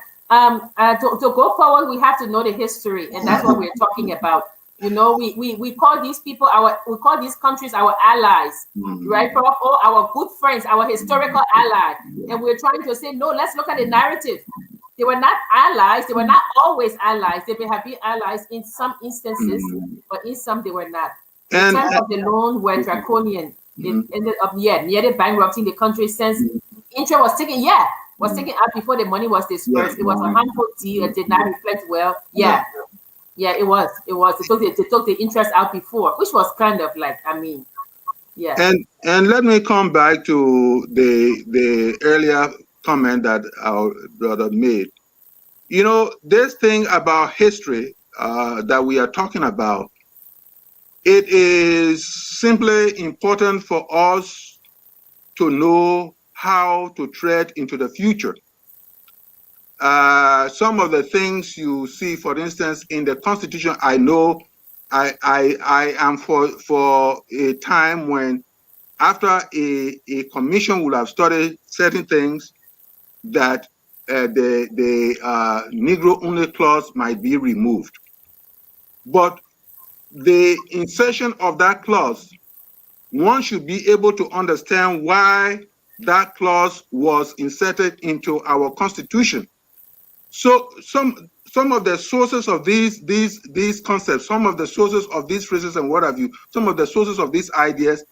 to go forward, we have to know the history, and that's what we're talking about. You know, we call these people we call these countries our allies, right, Prof? Oh, our good friends, our historical ally, and we're trying to say no. Let's look at the narrative. They were not allies. They were not always allies. They may have been allies in some instances, but in some they were not. The terms of the loan were draconian. It ended up nearly bankrupting the country since interest was taken out before the money was dispersed. It was a harmful deal. It did not reflect well. Yeah, it was. They took the interest out before, which was kind of like, yeah. And let me come back to the earlier comment that our brother made. You know, this thing about history that we are talking about, it is simply important for us to know how to tread into the future. Some of the things you see, for instance, in the Constitution, I know I am for a time when after a commission will have studied certain things that the Negro only clause might be removed. But the insertion of that clause, one should be able to understand why that clause was inserted into our Constitution. So some of the sources of these concepts, some of the sources of these phrases and what have you, some of the sources of these ideas,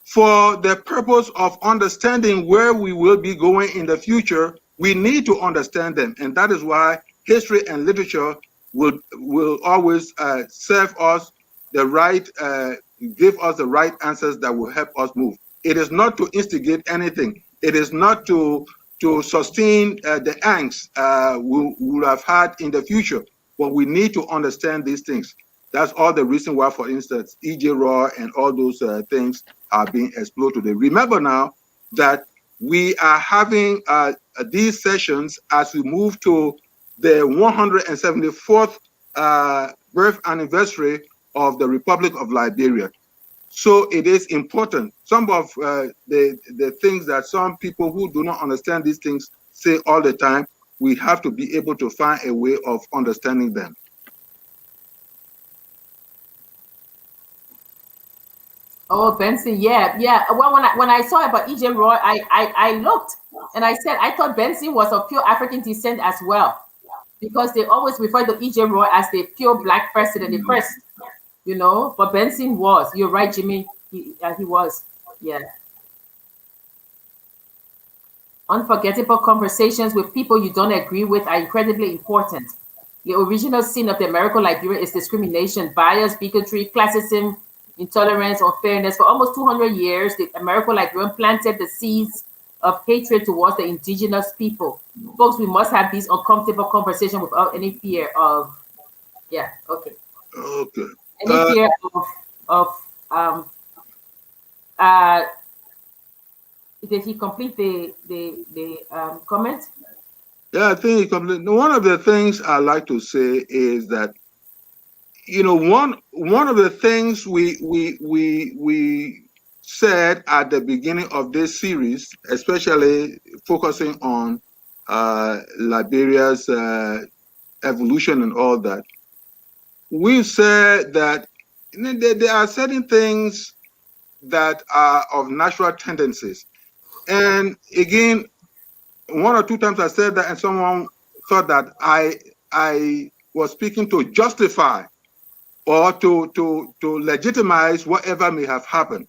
for the purpose of understanding where we will be going in the future, we need to understand them. And that is why history and literature will always serve us the right, give us the right answers that will help us move. It is not to instigate anything. It is not to sustain the angst we will have had in the future. But we need to understand these things. That's all the reason why, for instance, E.J. Roy and all those things are being explored today. Remember now that we are having these sessions as we move to the 174th birth anniversary of the Republic of Liberia. So it is important. Some of the things that some people who do not understand these things say all the time, we have to be able to find a way of understanding them. Oh, Benson, yeah. Well, when I saw about E.J. Roy, I looked and I said I thought Benson was of pure African descent as well, because they always refer to E.J. Roy as the pure black president, the first, you know. But Benson was. You're right, Jimmy. He was. Yeah. Unforgettable conversations with people you don't agree with are incredibly important. The original sin of the American Liberia is discrimination, bias, bigotry, classism, intolerance, unfairness. For almost 200 years, the American Liberian planted the seeds of hatred towards the indigenous people. Folks, we must have these uncomfortable conversations without any fear of, okay. Any fear of did he complete the comment? Yeah, I think he completed. One of the things I like to say is that, you know, one of the things we said at the beginning of this series, especially focusing on Liberia's evolution and all that, we said that there are certain things that are of natural tendencies. And again, one or two times I said that, and someone thought that I was speaking to justify or to legitimize whatever may have happened.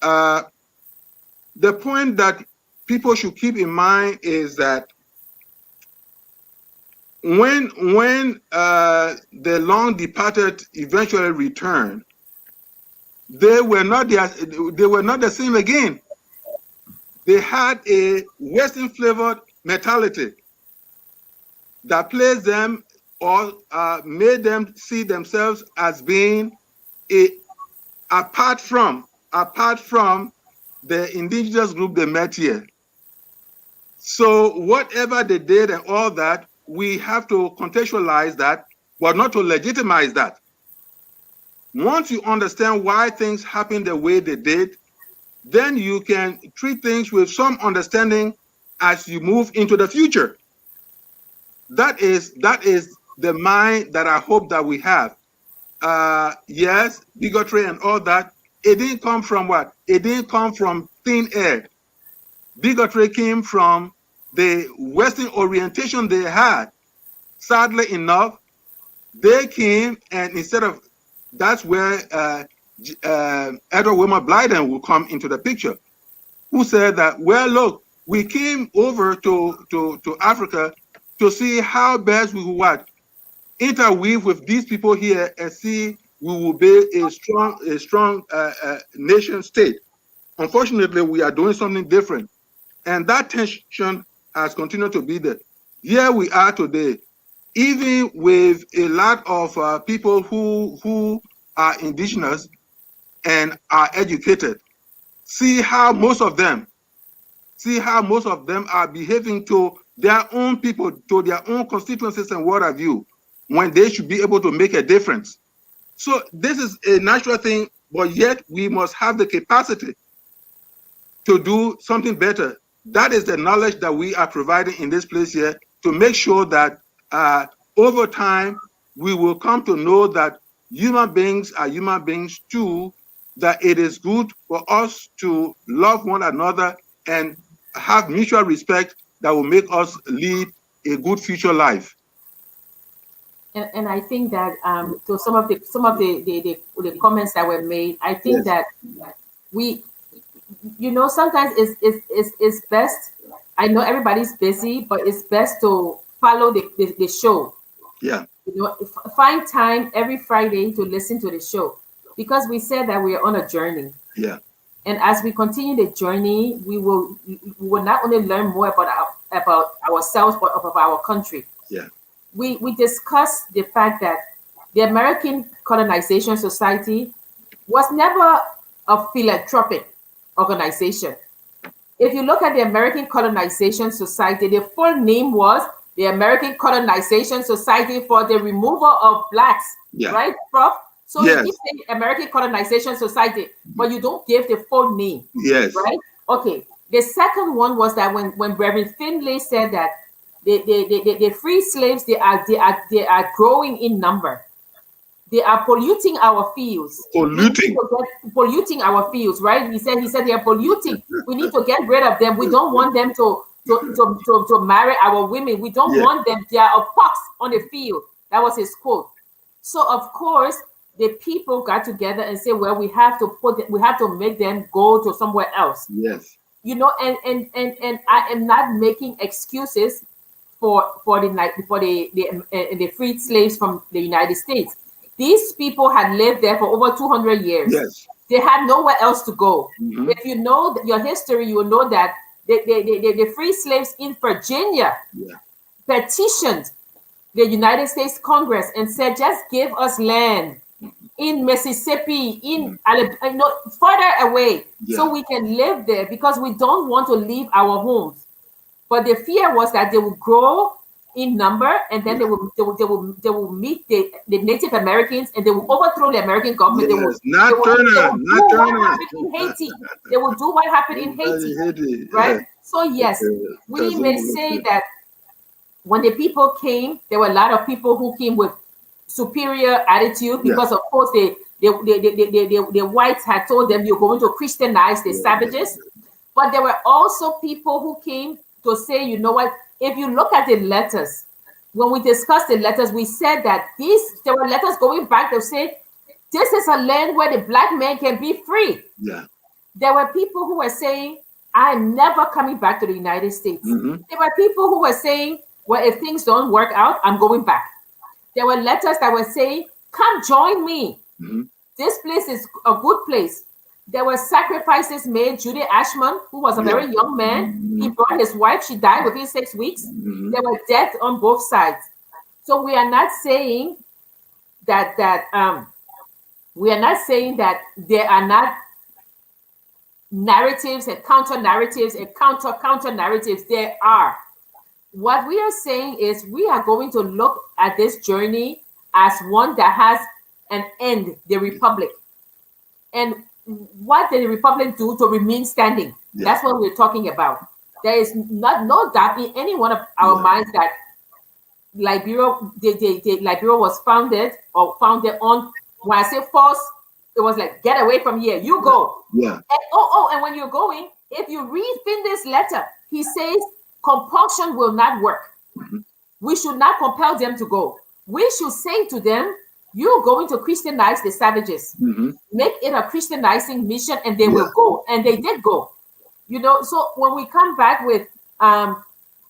The point that people should keep in mind is that when the long departed eventually returned, they were not the same again. They had a Western flavored mentality that placed them or made them see themselves as being apart from the indigenous group they met here. So whatever they did and all that, we have to contextualize that, but not to legitimize that. Once you understand why things happened the way they did, then you can treat things with some understanding as you move into the future. That is the mind that I hope that we have. Yes, bigotry and all that, it didn't come from what? It didn't come from thin air. Bigotry came from the Western orientation they had. Sadly enough, they came, and instead of, that's where Edward Wilmot Blyden will come into the picture, who said that, well, look, we came over to Africa to see how best we would interweave with these people here and see we will build a strong nation state. Unfortunately, we are doing something different. And that tension has continued to be there. Here we are today, even with a lot of people who are indigenous and are educated. See how most of them are behaving to their own people, to their own constituencies and what have you, when they should be able to make a difference. So this is a natural thing, but yet we must have the capacity to do something better. That is the knowledge that we are providing in this place here, to make sure that over time we will come to know that human beings are human beings too, that it is good for us to love one another and have mutual respect that will make us lead a good future life. And I think that so some of the comments that were made, I think that we, sometimes it's best. I know everybody's busy, but it's best to follow the show. Yeah. Find time every Friday to listen to the show, because we said that we are on a journey. Yeah. And as we continue the journey, we will not only learn more about ourselves, but about our country. Yeah. We discussed the fact that the American Colonization Society was never a philanthropic organization. If you look at the American Colonization Society, the full name was the American Colonization Society for the Removal of Blacks, right, Prof? So you keep saying American Colonization Society, but you don't give the full name. Yes. Right? Okay. The second one was that when Reverend Finlay said that the free slaves, they are growing in number. They are polluting our fields. Polluting our fields, right? He said they are polluting. We need to get rid of them. We don't want them to marry our women. We don't want them. They are a pox on the field. That was his quote. So of course, the people got together and said, well, we have to make them go to somewhere else. Yes. And I am not making excuses for the freed slaves from the United States. These people had lived there for over 200 years. Yes. They had nowhere else to go. Mm-hmm. If you know your history, you will know that the free slaves in Virginia petitioned the United States Congress and said, just give us land in Mississippi, in Alabama, further away, so we can live there, because we don't want to leave our homes. But the fear was that they will grow in number, and then they will meet the Native Americans, and they will overthrow the American government. Yes. They will do what happened in Haiti. They will do what happened in Haiti, right? So yes, we may say that when the people came, there were a lot of people who came with superior attitude, because of course the whites had told them, you're going to Christianize the savages. But there were also people who came to say, you know what, if you look at the letters, when we discussed the letters, we said that there were letters going back to say, this is a land where the black man can be free. Yeah. There were people who were saying, I'm never coming back to the United States. Mm-hmm. There were people who were saying, well, if things don't work out, I'm going back. There were letters that were saying, come join me. Mm-hmm. This place is a good place. There were sacrifices made. Judy Ashman, who was a very young man, he brought his wife. She died within 6 weeks. Mm-hmm. There were deaths on both sides. So we are not saying that We are not saying that there are not narratives and counter narratives and counter narratives. There are. What we are saying is we are going to look at this journey as one that has an end, the republic. And what did the republic do to remain standing? Yeah. That's what we're talking about. There is no doubt in any one of our minds that Liberia, Liberia was founded on, when I say false, it was like, get away from here, you go. Yeah. And when you're going, if you read Finley's letter, he says compulsion will not work. Mm-hmm. We should not compel them to go. We should say to them, you're going to Christianize the savages. Mm-hmm. Make it a Christianizing mission, and they will go. And they did go. So when we come back with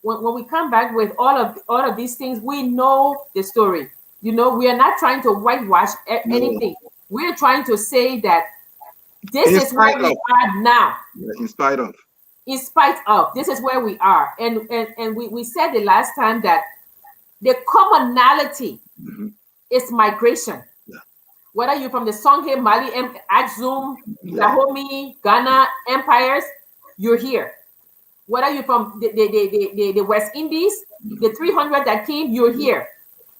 when we come back with all of these things, we know the story. We are not trying to whitewash anything. We're trying to say that this is where we are now. In spite of, this is where we are. And we said the last time that the commonality is migration. Yeah. Whether you're from the Songhay, Mali, Axum, Dahomey, Ghana empires, you're here. Whether you're from the West Indies, the 300 that came, you're here.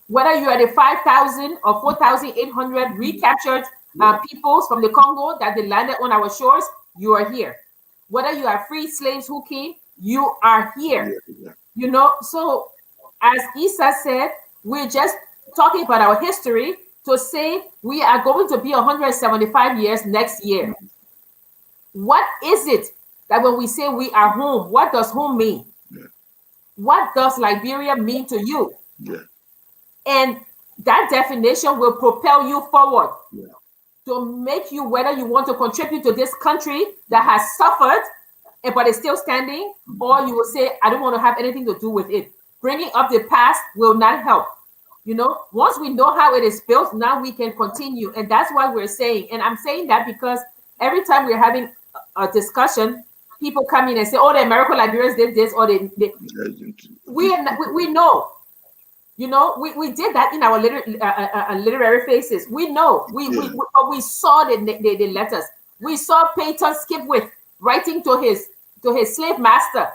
Whether you are the 5,000 or 4,800 recaptured peoples from the Congo that they landed on our shores, you are here. Whether you are free slaves who came, you are here. So as Isa said, we're just talking about our history to say we are going to be 175 years next year. What is it that when we say we are home, what does home mean? What does Liberia mean to you? And that definition will propel you forward to make you, whether you want to contribute to this country that has suffered but is still standing, or you will say, I don't want to have anything to do with it. Bringing up the past will not help. Once we know how it is built, now we can continue. And that's what we're saying. And I'm saying that because every time we're having a discussion, people come in and say, oh, the American Liberians did this, or we know. We did that in our literary phases. We know. We saw the letters. We saw Peyton Skipwith writing to his slave master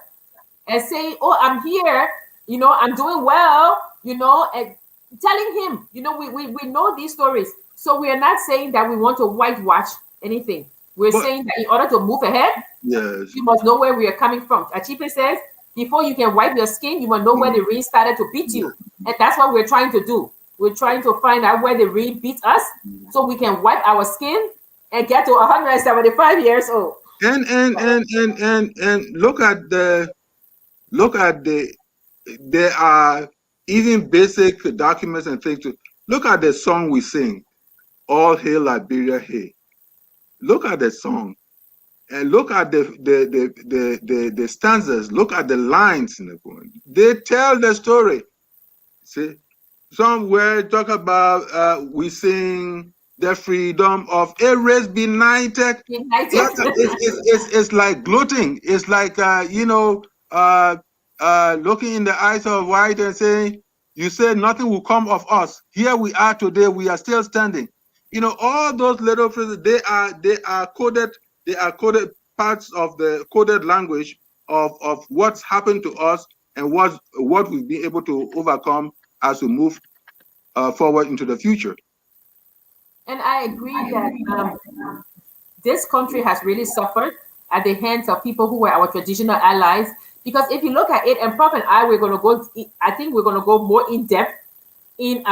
and saying, oh, I'm here, I'm doing well, and telling him, we know these stories. So we are not saying that we want to whitewash anything. We're saying that in order to move ahead, you must know where we are coming from. Achipe says, before you can wipe your skin, you must know where the rain started to beat you. And that's what we're trying to do. We're trying to find out where the rain beat us so we can wipe our skin and get to 175 years old. And look at there are even basic documents and things look at the song we sing, All Hail Liberia, Hey. Look at the song and look at the stanzas, look at the lines in the poem. They tell the story. See, somewhere talk about we sing the freedom of a race benighted. It's like gloating. It's like looking in the eyes of white and saying, you said nothing will come of us. Here we are today, we are still standing. All those little phrases, they are coded parts of the coded language of what's happened to us and what we've been able to overcome as we move forward into the future. And I agree that this country has really suffered at the hands of people who were our traditional allies. Because if you look at it, and Prof and I, I think we're going to go more in depth in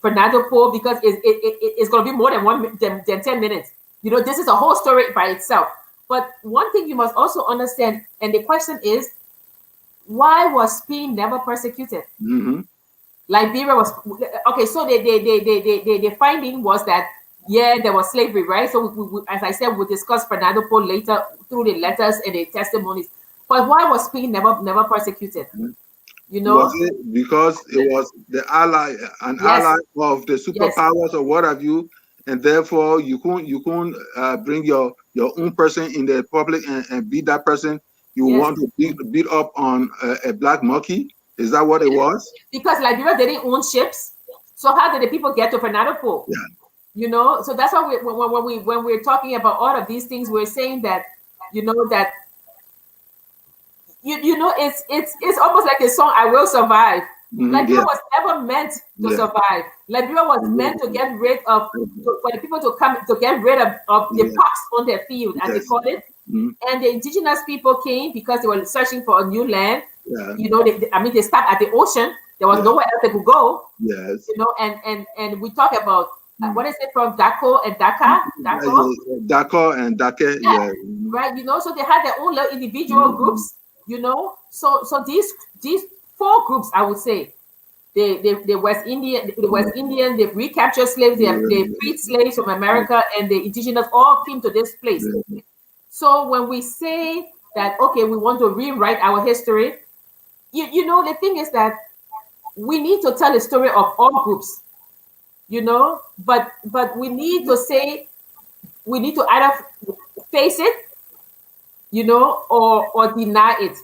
Fernando Po, because it's going to be more than 10 minutes. This is a whole story by itself. But one thing you must also understand, and the question is, why was Spain never persecuted? Liberia was okay. So the finding was that there was slavery, right? So we, as I said, we'll discuss Fernando Po later through the letters and the testimonies. But why was Spain never persecuted? Was it because it was the ally of the superpowers or what have you, and therefore you couldn't bring your own person in the public and beat that person? You want to beat up on a black monkey? Is that what it was? Because Liberia didn't own ships, so how did the people get to Fernando Po? You know, so that's why when we're talking about all of these things, we're saying that, you know, that you know, it's almost like a song, I will survive. Liberia was never meant to survive. Liberia was meant to get rid of, for the people to come to get rid of the pox on their field, as they call it. And the indigenous people came because they were searching for a new land. You know, they stopped at the ocean. There was nowhere else they could go. You know, and we talk about what is it from Daco and Dakar? Daco and Dake, right. You know, so they had their own little individual groups. You know, so these four groups, I would say, the West Indian, the recaptured slaves, the freed slaves from America, and the indigenous all came to this place. So when we say that, okay, we want to rewrite our history, you know, the thing is that we need to tell the story of all groups, you know, but we need to say, we need to either face it, you know, or deny it.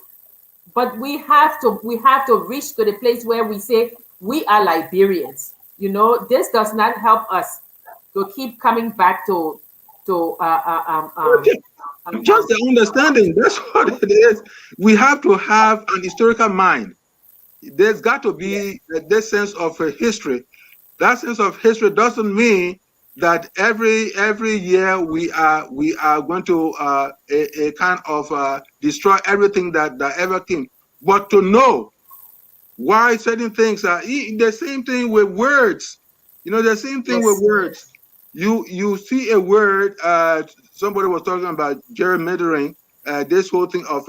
But we have to reach to the place where we say we are Liberians. You know, this does not help us to keep coming back to just the understanding. That's what it is. We have to have an historical mind. There's got to be this sense of history. That sense of history doesn't mean that every year we are going to a kind of destroy everything that ever came, but to know why certain things are the same thing with words. You know, the same thing with words. You see a word. Somebody was talking about gerrymandering, this whole thing of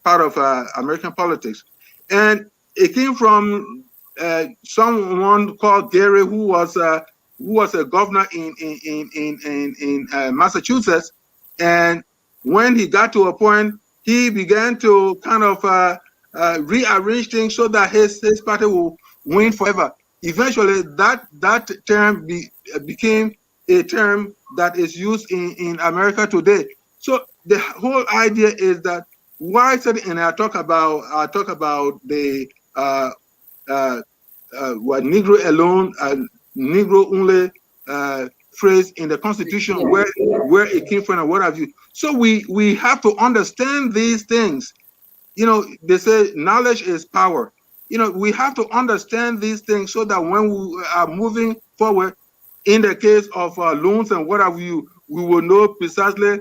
part of American politics, and it came from someone called Gary, who was a governor in Massachusetts, and when he got to a point, he began to kind of rearrange things so that his party will win forever. Eventually, that term became a term that is used in America today. So the whole idea is that why and I talk about the what Negro alone, Negro only phrase in the Constitution, where it came from and what have you. So we have to understand these things. You know, they say knowledge is power. You know, we have to understand these things so that when we are moving forward, in the case of loans and what have you, we will know precisely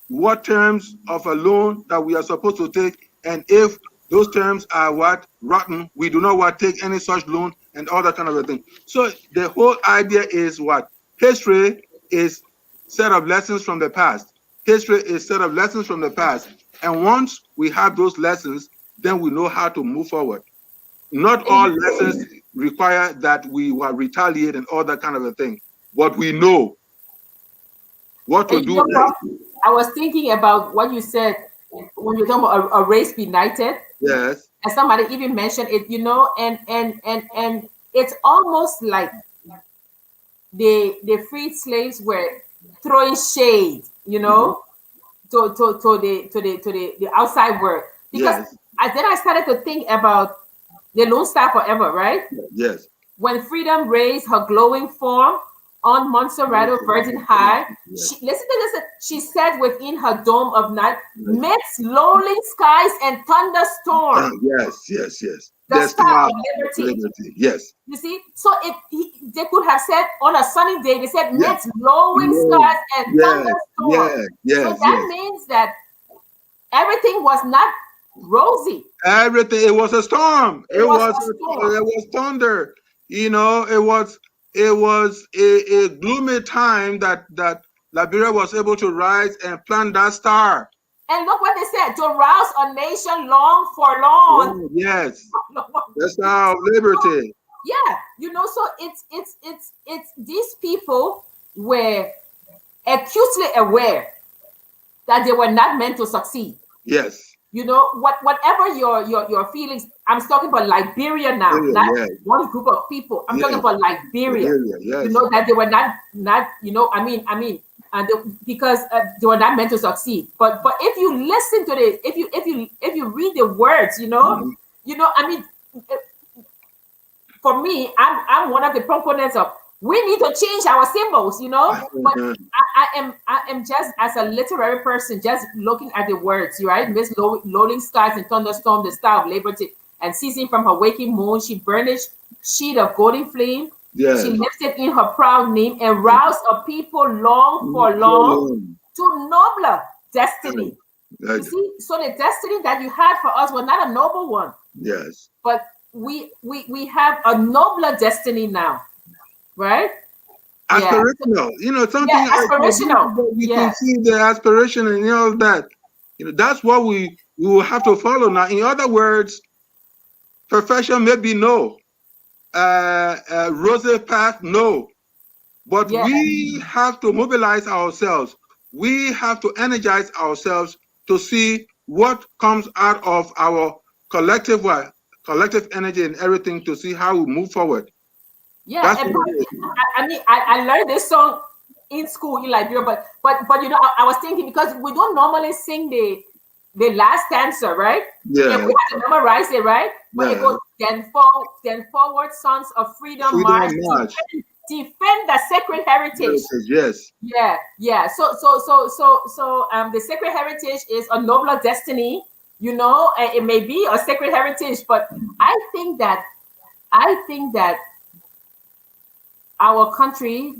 what terms of a loan that we are supposed to take, and if those terms are what rotten, we do not want to take any such loan and all that kind of a thing. So the whole idea is what history is set of lessons from the past. History is set of lessons from the past, and once we have those lessons, then we know how to move forward. Not all lessons require that we will retaliate and all that kind of a thing, but we know what to do. I was thinking about what you said when you're talking about a race united. Yes. And somebody even mentioned it, you know, and it's almost like the freed slaves were throwing shade, you know, to the outside world. Because then I started to think about the Lone Star Forever, right? Yes. When freedom raised her glowing form on Montserrat Virgin High, listen to this. She said within her dome of night, midst lowering skies and thunderstorms. Yes. The star of liberty. Yes. You see, so they could have said on a sunny day, they said midst lowering skies and thunderstorms. So that means that everything was not rosy. Everything, it was a storm. It was thunder. You know, it was a gloomy time that Liberia was able to rise and plant that star. And look what they said: to rouse a nation long forlorn. Yes, the star of liberty. Yeah, you know, so it's these people were acutely aware that they were not meant to succeed. Yes. You know, whatever your feelings, I'm talking about Liberia now, not one group of people. I'm talking about Liberia. You know, that they were not, you know, I mean, and because they were not meant to succeed. But if you listen to the, if you read the words, you know, I mean, for me, I'm one of the proponents of we need to change our symbols, you know. But I am just as a literary person, just looking at the words, right? Miss Rolling Skies and Thunderstorm, the star of liberty, and ceasing from her waking moon, she burnished sheet of golden flame. Yes. She lifted in her proud name and roused a people long for long to nobler destiny. You see, so the destiny that you had for us was not a noble one. Yes. But we have a nobler destiny now, right? Aspirational, you know, something aspirational. We can see the aspiration and all that. You know, that's what we will have to follow now. In other words, perfection may be no, rosy path, no, but we have to mobilize ourselves. We have to energize ourselves to see what comes out of our collective energy and everything, to see how we move forward. Yeah, and I mean, I learned this song in school in Liberia, but you know, I was thinking, because we don't normally sing the last stanza, right? Yeah. And we have to memorize it, right? But it goes, then forward, sons of freedom march. Defend the sacred heritage. Yes. Yeah. So the sacred heritage is a nobler destiny, you know. It may be a sacred heritage, but I think that our country,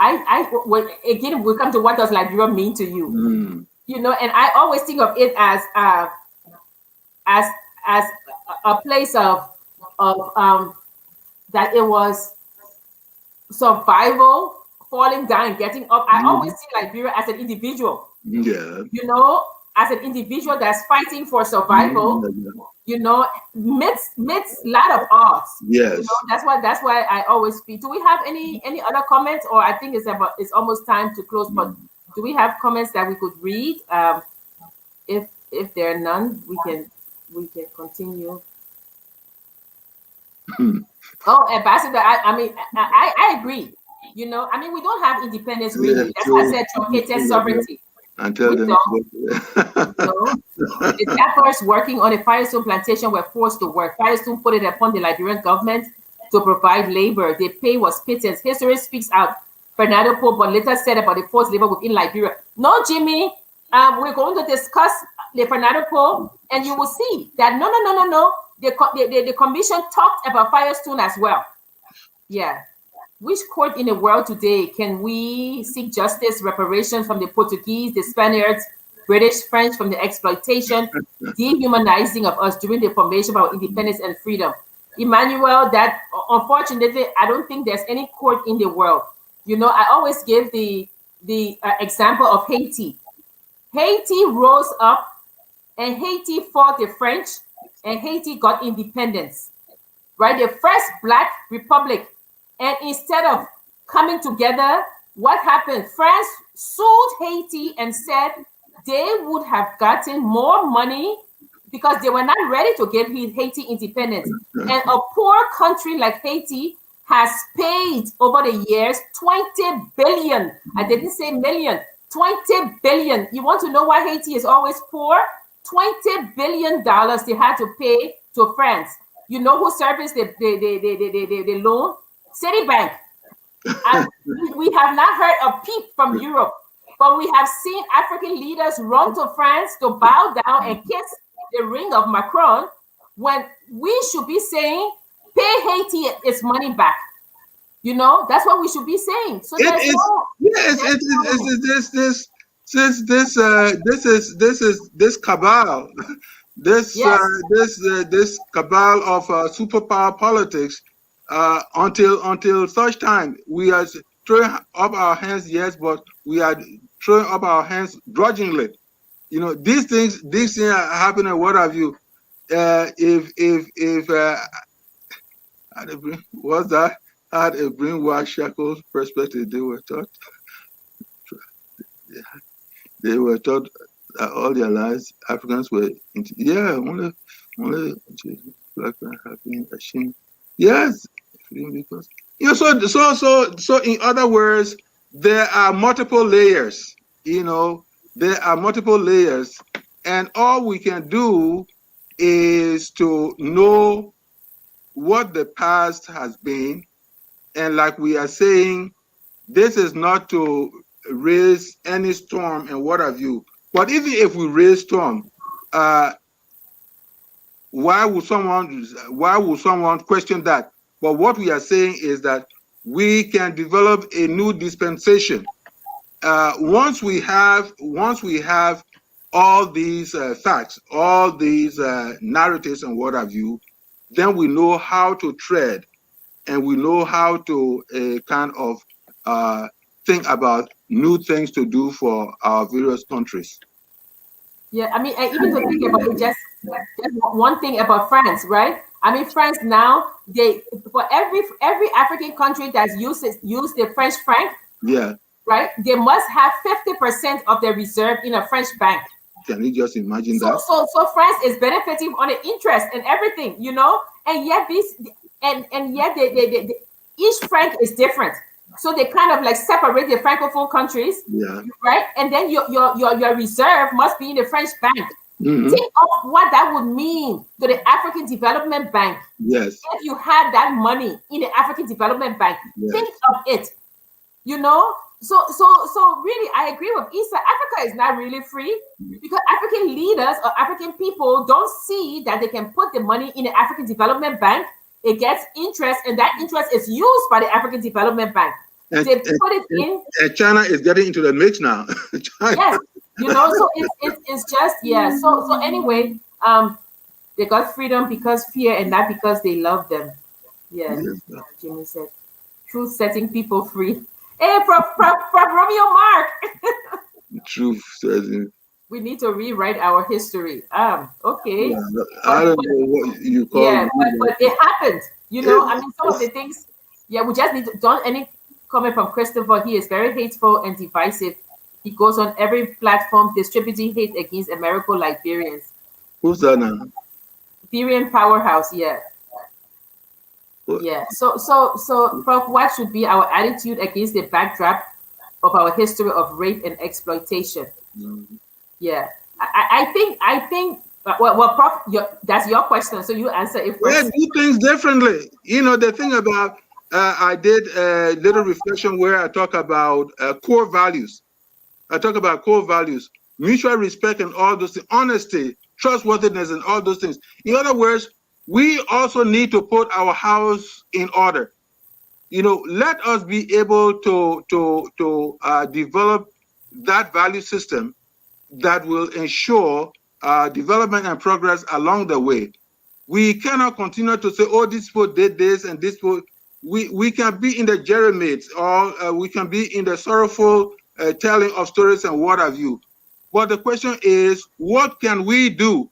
again, we come to what does Liberia mean to you? You know, and I always think of it as a place of that it was survival, falling down and getting up. I always see Liberia as an individual. Yeah. You know, as an individual that's fighting for survival. You know, midst lot of odds. Yes. You know, that's why I always speak. Do we have any other comments? Or I think it's almost time to close, but do we have comments that we could read? If there are none, we can continue. Oh, Ambassador, I mean, I agree. You know, I mean, we don't have independence really. That's why I said truncated sovereignty. Until then, the Catholics working on a Firestone plantation were forced to work. Firestone put it upon the Liberian government to provide labor. The pay was pittance. History speaks out. Fernando Pope, but later said about the forced labor within Liberia. No, Jimmy, we're going to discuss the Fernando Pope, and you will see that no. The commission talked about Firestone as well. Yeah. Which court in the world today can we seek justice, reparation from the Portuguese, the Spaniards, British, French, from the exploitation, dehumanizing of us during the formation of our independence and freedom? Emmanuel, that unfortunately, I don't think there's any court in the world. You know, I always give the example of Haiti. Haiti rose up and Haiti fought the French and Haiti got independence, right? The first Black republic. And instead of coming together, what happened? France sued Haiti and said they would have gotten more money because they were not ready to give Haiti independence. And a poor country like Haiti has paid over the years 20 billion. I didn't say million, 20 billion. You want to know why Haiti is always poor? $20 billion they had to pay to France. You know who serviced the loan? Citibank. And we have not heard a peep from Europe, but we have seen African leaders run to France to bow down and kiss the ring of Macron, when we should be saying, pay Haiti its money back. You know, that's what we should be saying. So this cabal, this cabal of superpower politics. Until such time, we are throwing up our hands, yes, but we are throwing up our hands grudgingly. You know, these things are happening. What have you? Had a brainwash shackled perspective, they were taught that all their lives Africans were only black men have been ashamed. Yes. Because so in other words, there are multiple layers. You know, there are multiple layers, and all we can do is to know what the past has been. And like we are saying, this is not to raise any storm and what have you. But even if we raise storm, why would someone question that? But what we are saying is that we can develop a new dispensation. Once we have all these facts, all these narratives and what have you, then we know how to tread, and we know how to kind of think about new things to do for our various countries. Yeah, I mean, and even to think about it, just one thing about France, right? I mean, France now, they, for every African country that's used the French franc, Yeah. right? They must have 50% of their reserve in a French bank. Can you just imagine So, that? so France is benefiting on the interest and everything, you know, and yet each franc is different. So they kind of like separate the francophone countries, Yeah. right? And then your reserve must be in the French bank. Mm-hmm. Think of what that would mean to the African Development Bank. Yes. If you had that money in the African Development Bank, Yes. think of it. You know, so really, I agree with Issa. Africa is not really free because African leaders or African people don't see that they can put the money in the African Development Bank. It gets interest, and that interest is used by the African Development Bank. They put it in. And China is getting into the mix now. Yes, you know, so it's just, yeah. So anyway, they got freedom because fear and not because they love them. Yeah, Yes. Jimmy said, truth setting people free. Hey, Prof Romeo Mark. Truth says. We need to rewrite our history. Okay. Yeah, I don't know what you call. Yeah, but it happened. You know, I mean, some of the things. Yeah, we just need to. Don't any comment from Christopher. He is very hateful and divisive. He goes on every platform distributing hate against American Liberians. Who's that now? Liberian powerhouse. Yeah. What? Yeah. So, Prof, what should be our attitude against the backdrop of our history of rape and exploitation? Mm-hmm. Yeah, I think. Well, Prof, that's your question, so you answer it first. Yeah, do things differently. You know, the thing about I did a little reflection where I talk about core values. I talk about core values, mutual respect, and all those things, honesty, trustworthiness, and all those things. In other words, we also need to put our house in order. You know, let us be able to develop that value system that will ensure development and progress along the way. We cannot continue to say, oh, this people did this and this people. We can be in the jeremiads, or we can be in the sorrowful telling of stories and what have you. But the question is, what can we do?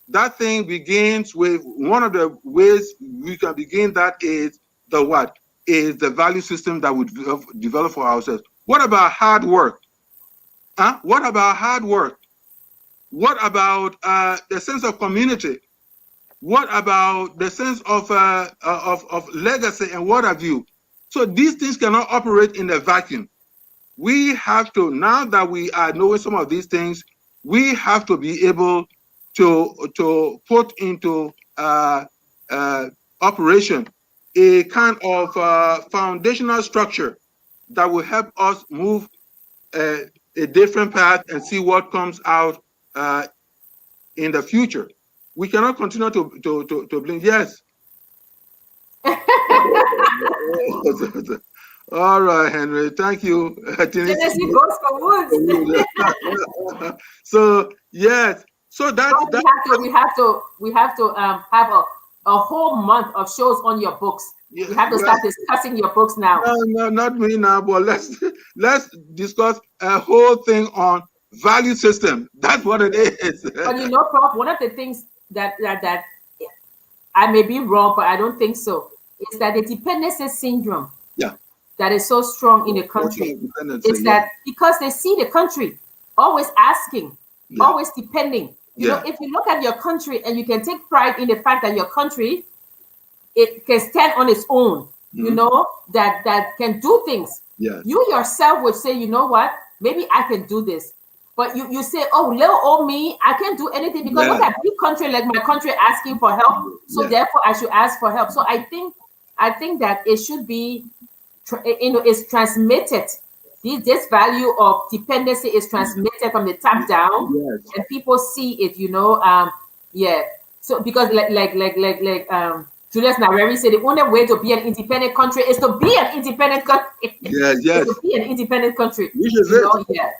That thing begins with one of the ways we can begin that is the what? Is the value system that we develop for ourselves. What about hard work? Huh? What about hard work? What about the sense of community? What about the sense of legacy and what have you? So these things cannot operate in a vacuum. We have to, now that we are knowing some of these things, we have to be able to put into operation a kind of foundational structure that will help us move a different path and see what comes out in the future. We cannot continue to blink. Yes. All right, Henry. Thank you. Tennessee goes for woods. So yes. So that we have to have a whole month of shows on your books. Yeah, we have to start discussing your books now. No, not me now. But let's discuss a whole thing on value system. That's what it is. But you know, Prof, one of the things that I may be wrong, but I don't think so, is that the dependency syndrome. Yeah. That is so strong in the country. It's that because they see the country always asking, always depending. You know, if you look at your country and you can take pride in the fact that your country, it can stand on its own, you know, that can do things. Yeah. You yourself would say, you know what, maybe I can do this. But you say, oh, little old me, I can't do anything because look at big country like my country asking for help, so therefore I should ask for help. So I think that it should be, it's transmitted. This value of dependency is transmitted from the top down, and people see it. Yeah. So because Julius Nyerere said, the only way to be an independent country is to be an independent country. Yes. To be an independent country. Which is it? Yeah.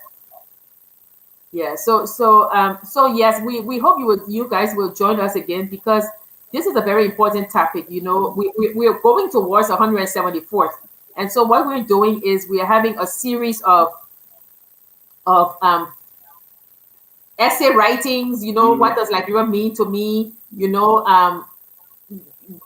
Yeah. So yes, we hope you guys will join us again, because this is a very important topic. We're going towards 174th. And so what we're doing is we are having a series of essay writings. What does Liberia mean to me?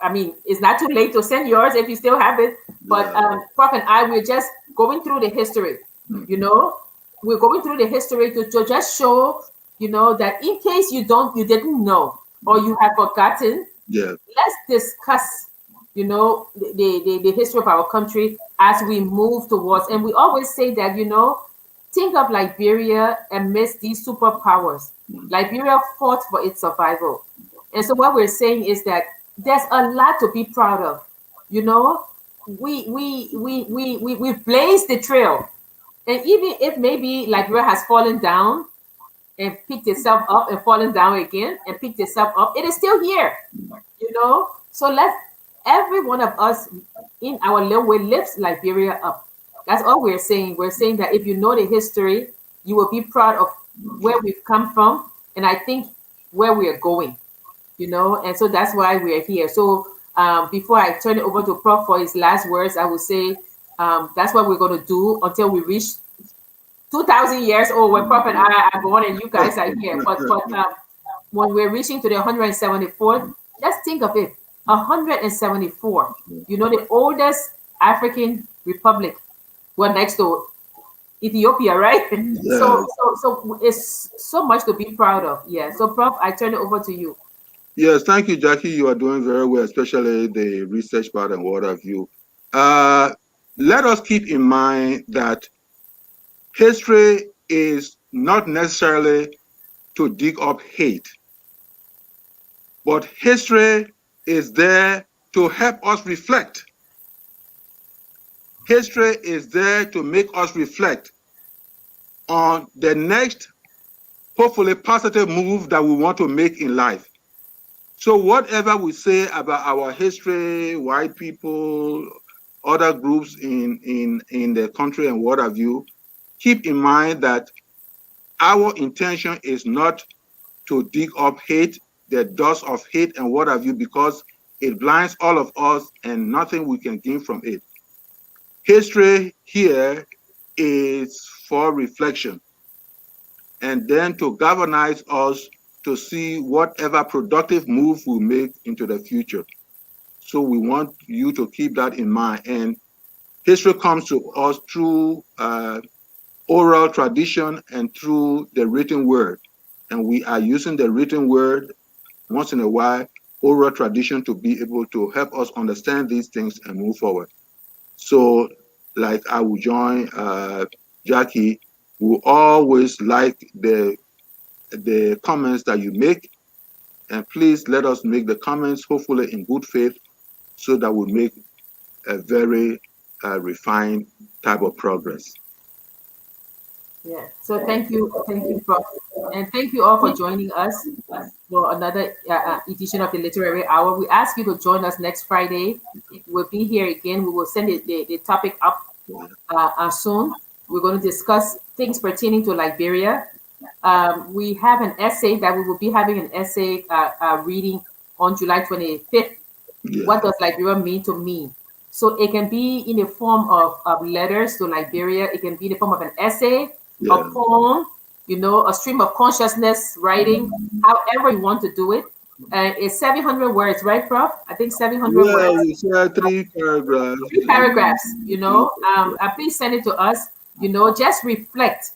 I mean, it's not too late to send yours if you still have it. But Prof and I, we're just going through the history. We're going through the history to just show, that in case you didn't know or you have forgotten, let's discuss, the history of our country as we move towards. And we always say that, think of Liberia amidst these superpowers. Liberia fought for its survival. And so what we're saying is that there's a lot to be proud of. We've blazed the trail. And even if maybe Liberia has fallen down and picked itself up and fallen down again and picked itself up, it is still here. So every one of us in our little way lifts Liberia up. That's all we're saying. We're saying that if you know the history, you will be proud of where we've come from, and I think where we are going. And so that's why we're here. So before I turn it over to Prof for his last words, I would say that's what we're going to do until we reach 2,000 years old, when Prof and I are born and you guys are here. But when we're reaching to the 174th, just think of it. 174. The oldest African republic. Well, next to Ethiopia, right? So it's so much to be proud of. Yeah. So Prof, I turn it over to you. Yes, thank you, Jackie. You are doing very well, especially the research part and what have you. Let us keep in mind that history is not necessarily to dig up hate, but history is there to help us reflect. History is there to make us reflect on the next, hopefully positive move that we want to make in life. So whatever we say about our history, white people, other groups in the country and what have you, keep in mind that our intention is not to dig up hate, the dust of hate and what have you, because it blinds all of us and nothing we can gain from it. History here is for reflection, and then to galvanize us to see whatever productive move we make into the future. So we want you to keep that in mind. And history comes to us through oral tradition and through the written word. And we are using the written word once in a while, oral tradition, to be able to help us understand these things and move forward. So like I will join Jackie, we always like the comments that you make, and please let us make the comments hopefully in good faith, so that we make a very refined type of progress. Yeah. So thank you, Prof, and thank you all for joining us for another edition of the Literary Hour. We ask you to join us next Friday. We'll be here again. We will send the topic up soon. We're going to discuss things pertaining to Liberia. We have an essay that we will be having an essay reading on July 25th. What does Liberia mean to me? So it can be in the form of letters to Liberia. It can be in the form of an essay, a poem, a stream of consciousness writing, however you want to do it. It's 700 words, right, Prof? I think 700 words. Yeah, 3 paragraphs. 3 paragraphs, please send it to us. Just reflect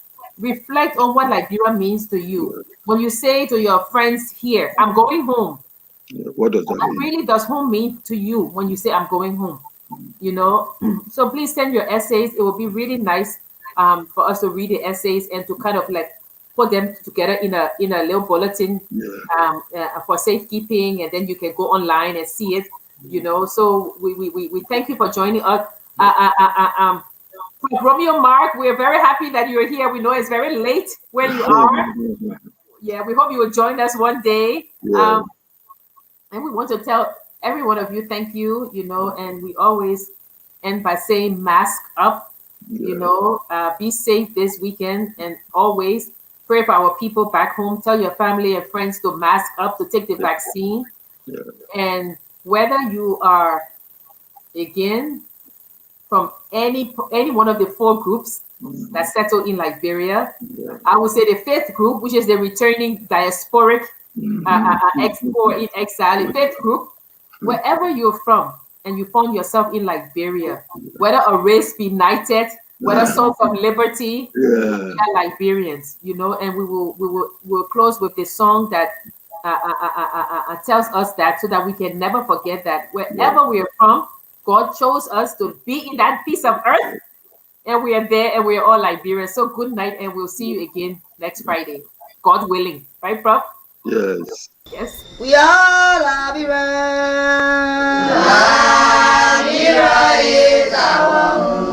on what Liberia means to you. When you say to your friends here, I'm going home. What does that mean? What really does home mean to you when you say I'm going home? So please send your essays. It will be really nice for us to read the essays and to kind of put them together in a little bulletin for safekeeping, and then you can go online and see it. So we thank you for joining us. Romeo Mark, we're very happy that you're here. We know it's very late where you are. Yeah, we hope you will join us one day. And we want to tell every one of you thank you, and we always end by saying mask up, be safe this weekend, and always pray for our people back home. Tell your family and friends to mask up, to take the vaccine. And whether you are, again, from any one of the 4 groups that settle in Liberia, I would say the 5th group, which is the returning diasporic or in exile, the 5th group, wherever you're from and you found yourself in Liberia, whether a race be united, whether Sons of Liberty, we are Liberians, and we'll close with the song that tells us that, so that we can never forget that wherever we are from, God chose us to be in that piece of earth, and we are there, and we are all Liberians. So good night, and we'll see you again next Friday, God willing. Right, Prof? Yes. Yes. We are Liberians. Liberia is our home.